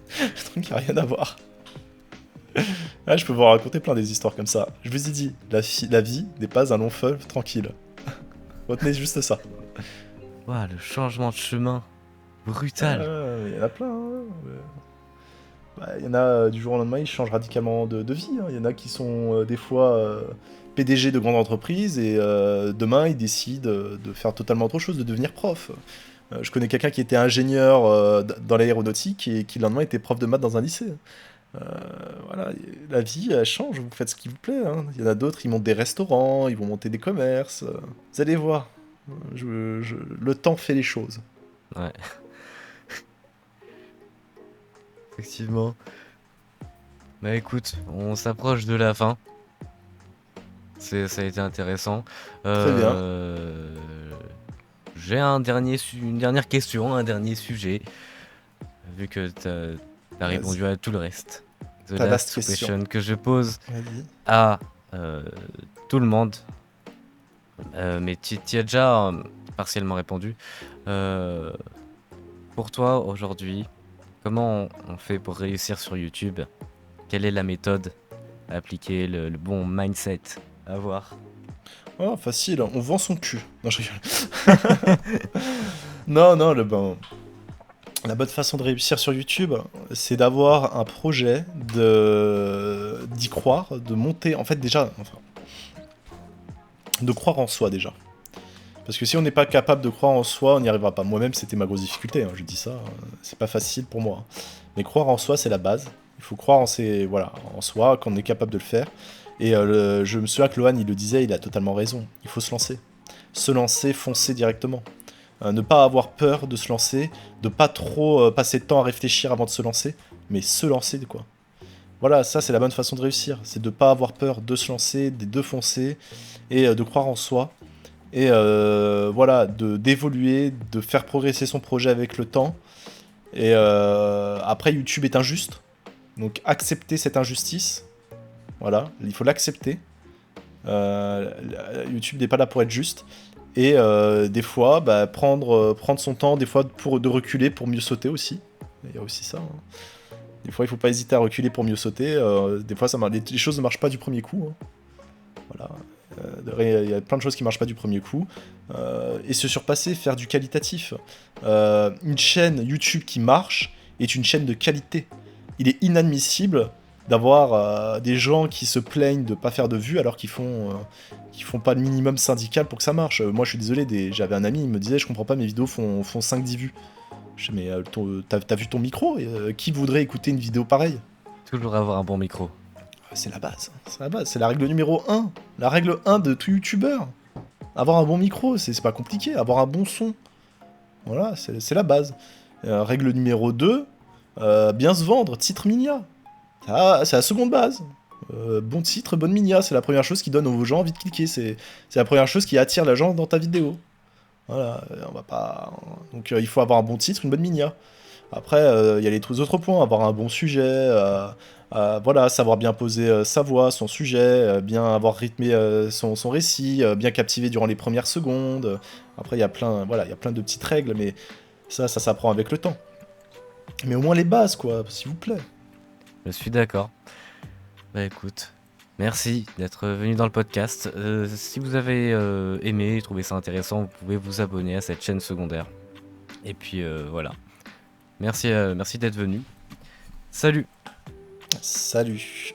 trouve qu'il n'y a rien à voir. Ah, je peux vous raconter plein des histoires comme ça. Je vous ai dit, la vie n'est pas un long fleuve tranquille. Retenez juste ça. Waouh, le changement de chemin. Brutal. Il y en a plein. Il y en a du jour au lendemain, ils changent radicalement de vie. Il y en a qui sont des fois PDG de grandes entreprises et demain ils décident de faire totalement autre chose, de devenir prof. Je connais quelqu'un qui était ingénieur dans l'aéronautique et qui le lendemain était prof de maths dans un lycée. La vie elle change, vous faites ce qui vous plaît. Il y en a d'autres, ils montent des restaurants, ils vont monter des commerces. Vous allez voir, le temps fait les choses. Ouais. Effectivement. Bah écoute, on s'approche de la fin. Ça a été intéressant. Très bien. J'ai une dernière question, un dernier sujet. Vu que t'as répondu à tout le reste. The Ta last vaste question. que je pose Vas-y. à tout le monde. Mais tu as déjà partiellement répondu. Pour toi, aujourd'hui, comment on fait pour réussir sur YouTube? Quelle est la méthode à appliquer, le bon mindset à avoir? Oh, facile, on vend son cul. Non, je rigole. Non, La bonne façon de réussir sur YouTube, c'est d'avoir un projet, d'y croire, de monter, en fait déjà, enfin, de croire en soi déjà. Parce que si on n'est pas capable de croire en soi, on n'y arrivera pas. Moi-même, c'était ma grosse difficulté, hein, je dis ça, c'est pas facile pour moi. Mais croire en soi, c'est la base. Il faut croire voilà, en soi, qu'on est capable de le faire. Et je me souviens que Lohan, il le disait, il a totalement raison. Il faut se lancer. Se lancer, foncer directement. Ne pas avoir peur de se lancer, de pas trop passer de temps à réfléchir avant de se lancer, mais se lancer, quoi. Voilà, ça c'est la bonne façon de réussir, c'est de pas avoir peur de se lancer, de foncer, et de croire en soi, et voilà, d'évoluer, de faire progresser son projet avec le temps. Et après, YouTube est injuste, donc accepter cette injustice, voilà, il faut l'accepter. Euh, YouTube n'est pas là pour être juste. Et des fois, bah, prendre son temps, des fois de reculer pour mieux sauter aussi. Il y a aussi ça, hein. Des fois, il faut pas hésiter à reculer pour mieux sauter. Des fois, les choses ne marchent pas du premier coup, hein. Voilà. Il y a plein de choses qui marchent pas du premier coup. Et se surpasser, faire du qualitatif. Une chaîne YouTube qui marche est une chaîne de qualité. Il est inadmissible d'avoir des gens qui se plaignent de pas faire de vues alors qu'ils font pas le minimum syndical pour que ça marche. Moi, je suis désolé, j'avais un ami, il me disait, je comprends pas, mes vidéos font 5-10 vues. Je dis, mais t'as vu ton micro? Qui voudrait écouter une vidéo pareille? Toujours avoir un bon micro. C'est la base, c'est la base, c'est la règle numéro 1. La règle 1 de tout youtubeur. Avoir un bon micro, c'est pas compliqué, avoir un bon son. Voilà, c'est la base. Règle numéro 2, bien se vendre, titre Minia. C'est la seconde base. Bon titre, bonne Minia, c'est la première chose qui donne aux gens envie de cliquer. C'est la première chose qui attire la gens dans ta vidéo. Voilà, on va pas. Donc il faut avoir un bon titre, une bonne Minia. Après, il y a les autres points, avoir un bon sujet, voilà, savoir bien poser sa voix, son sujet, bien avoir rythmé son récit, bien captiver durant les premières secondes. Après, voilà, il y a plein de petites règles, mais ça s'apprend avec le temps. Mais au moins les bases, quoi, s'il vous plaît. Je suis d'accord. Bah écoute, merci d'être venu dans le podcast. Si vous avez aimé, trouvé ça intéressant, vous pouvez vous abonner à cette chaîne secondaire. Et puis voilà. Merci d'être venu. Salut. Salut.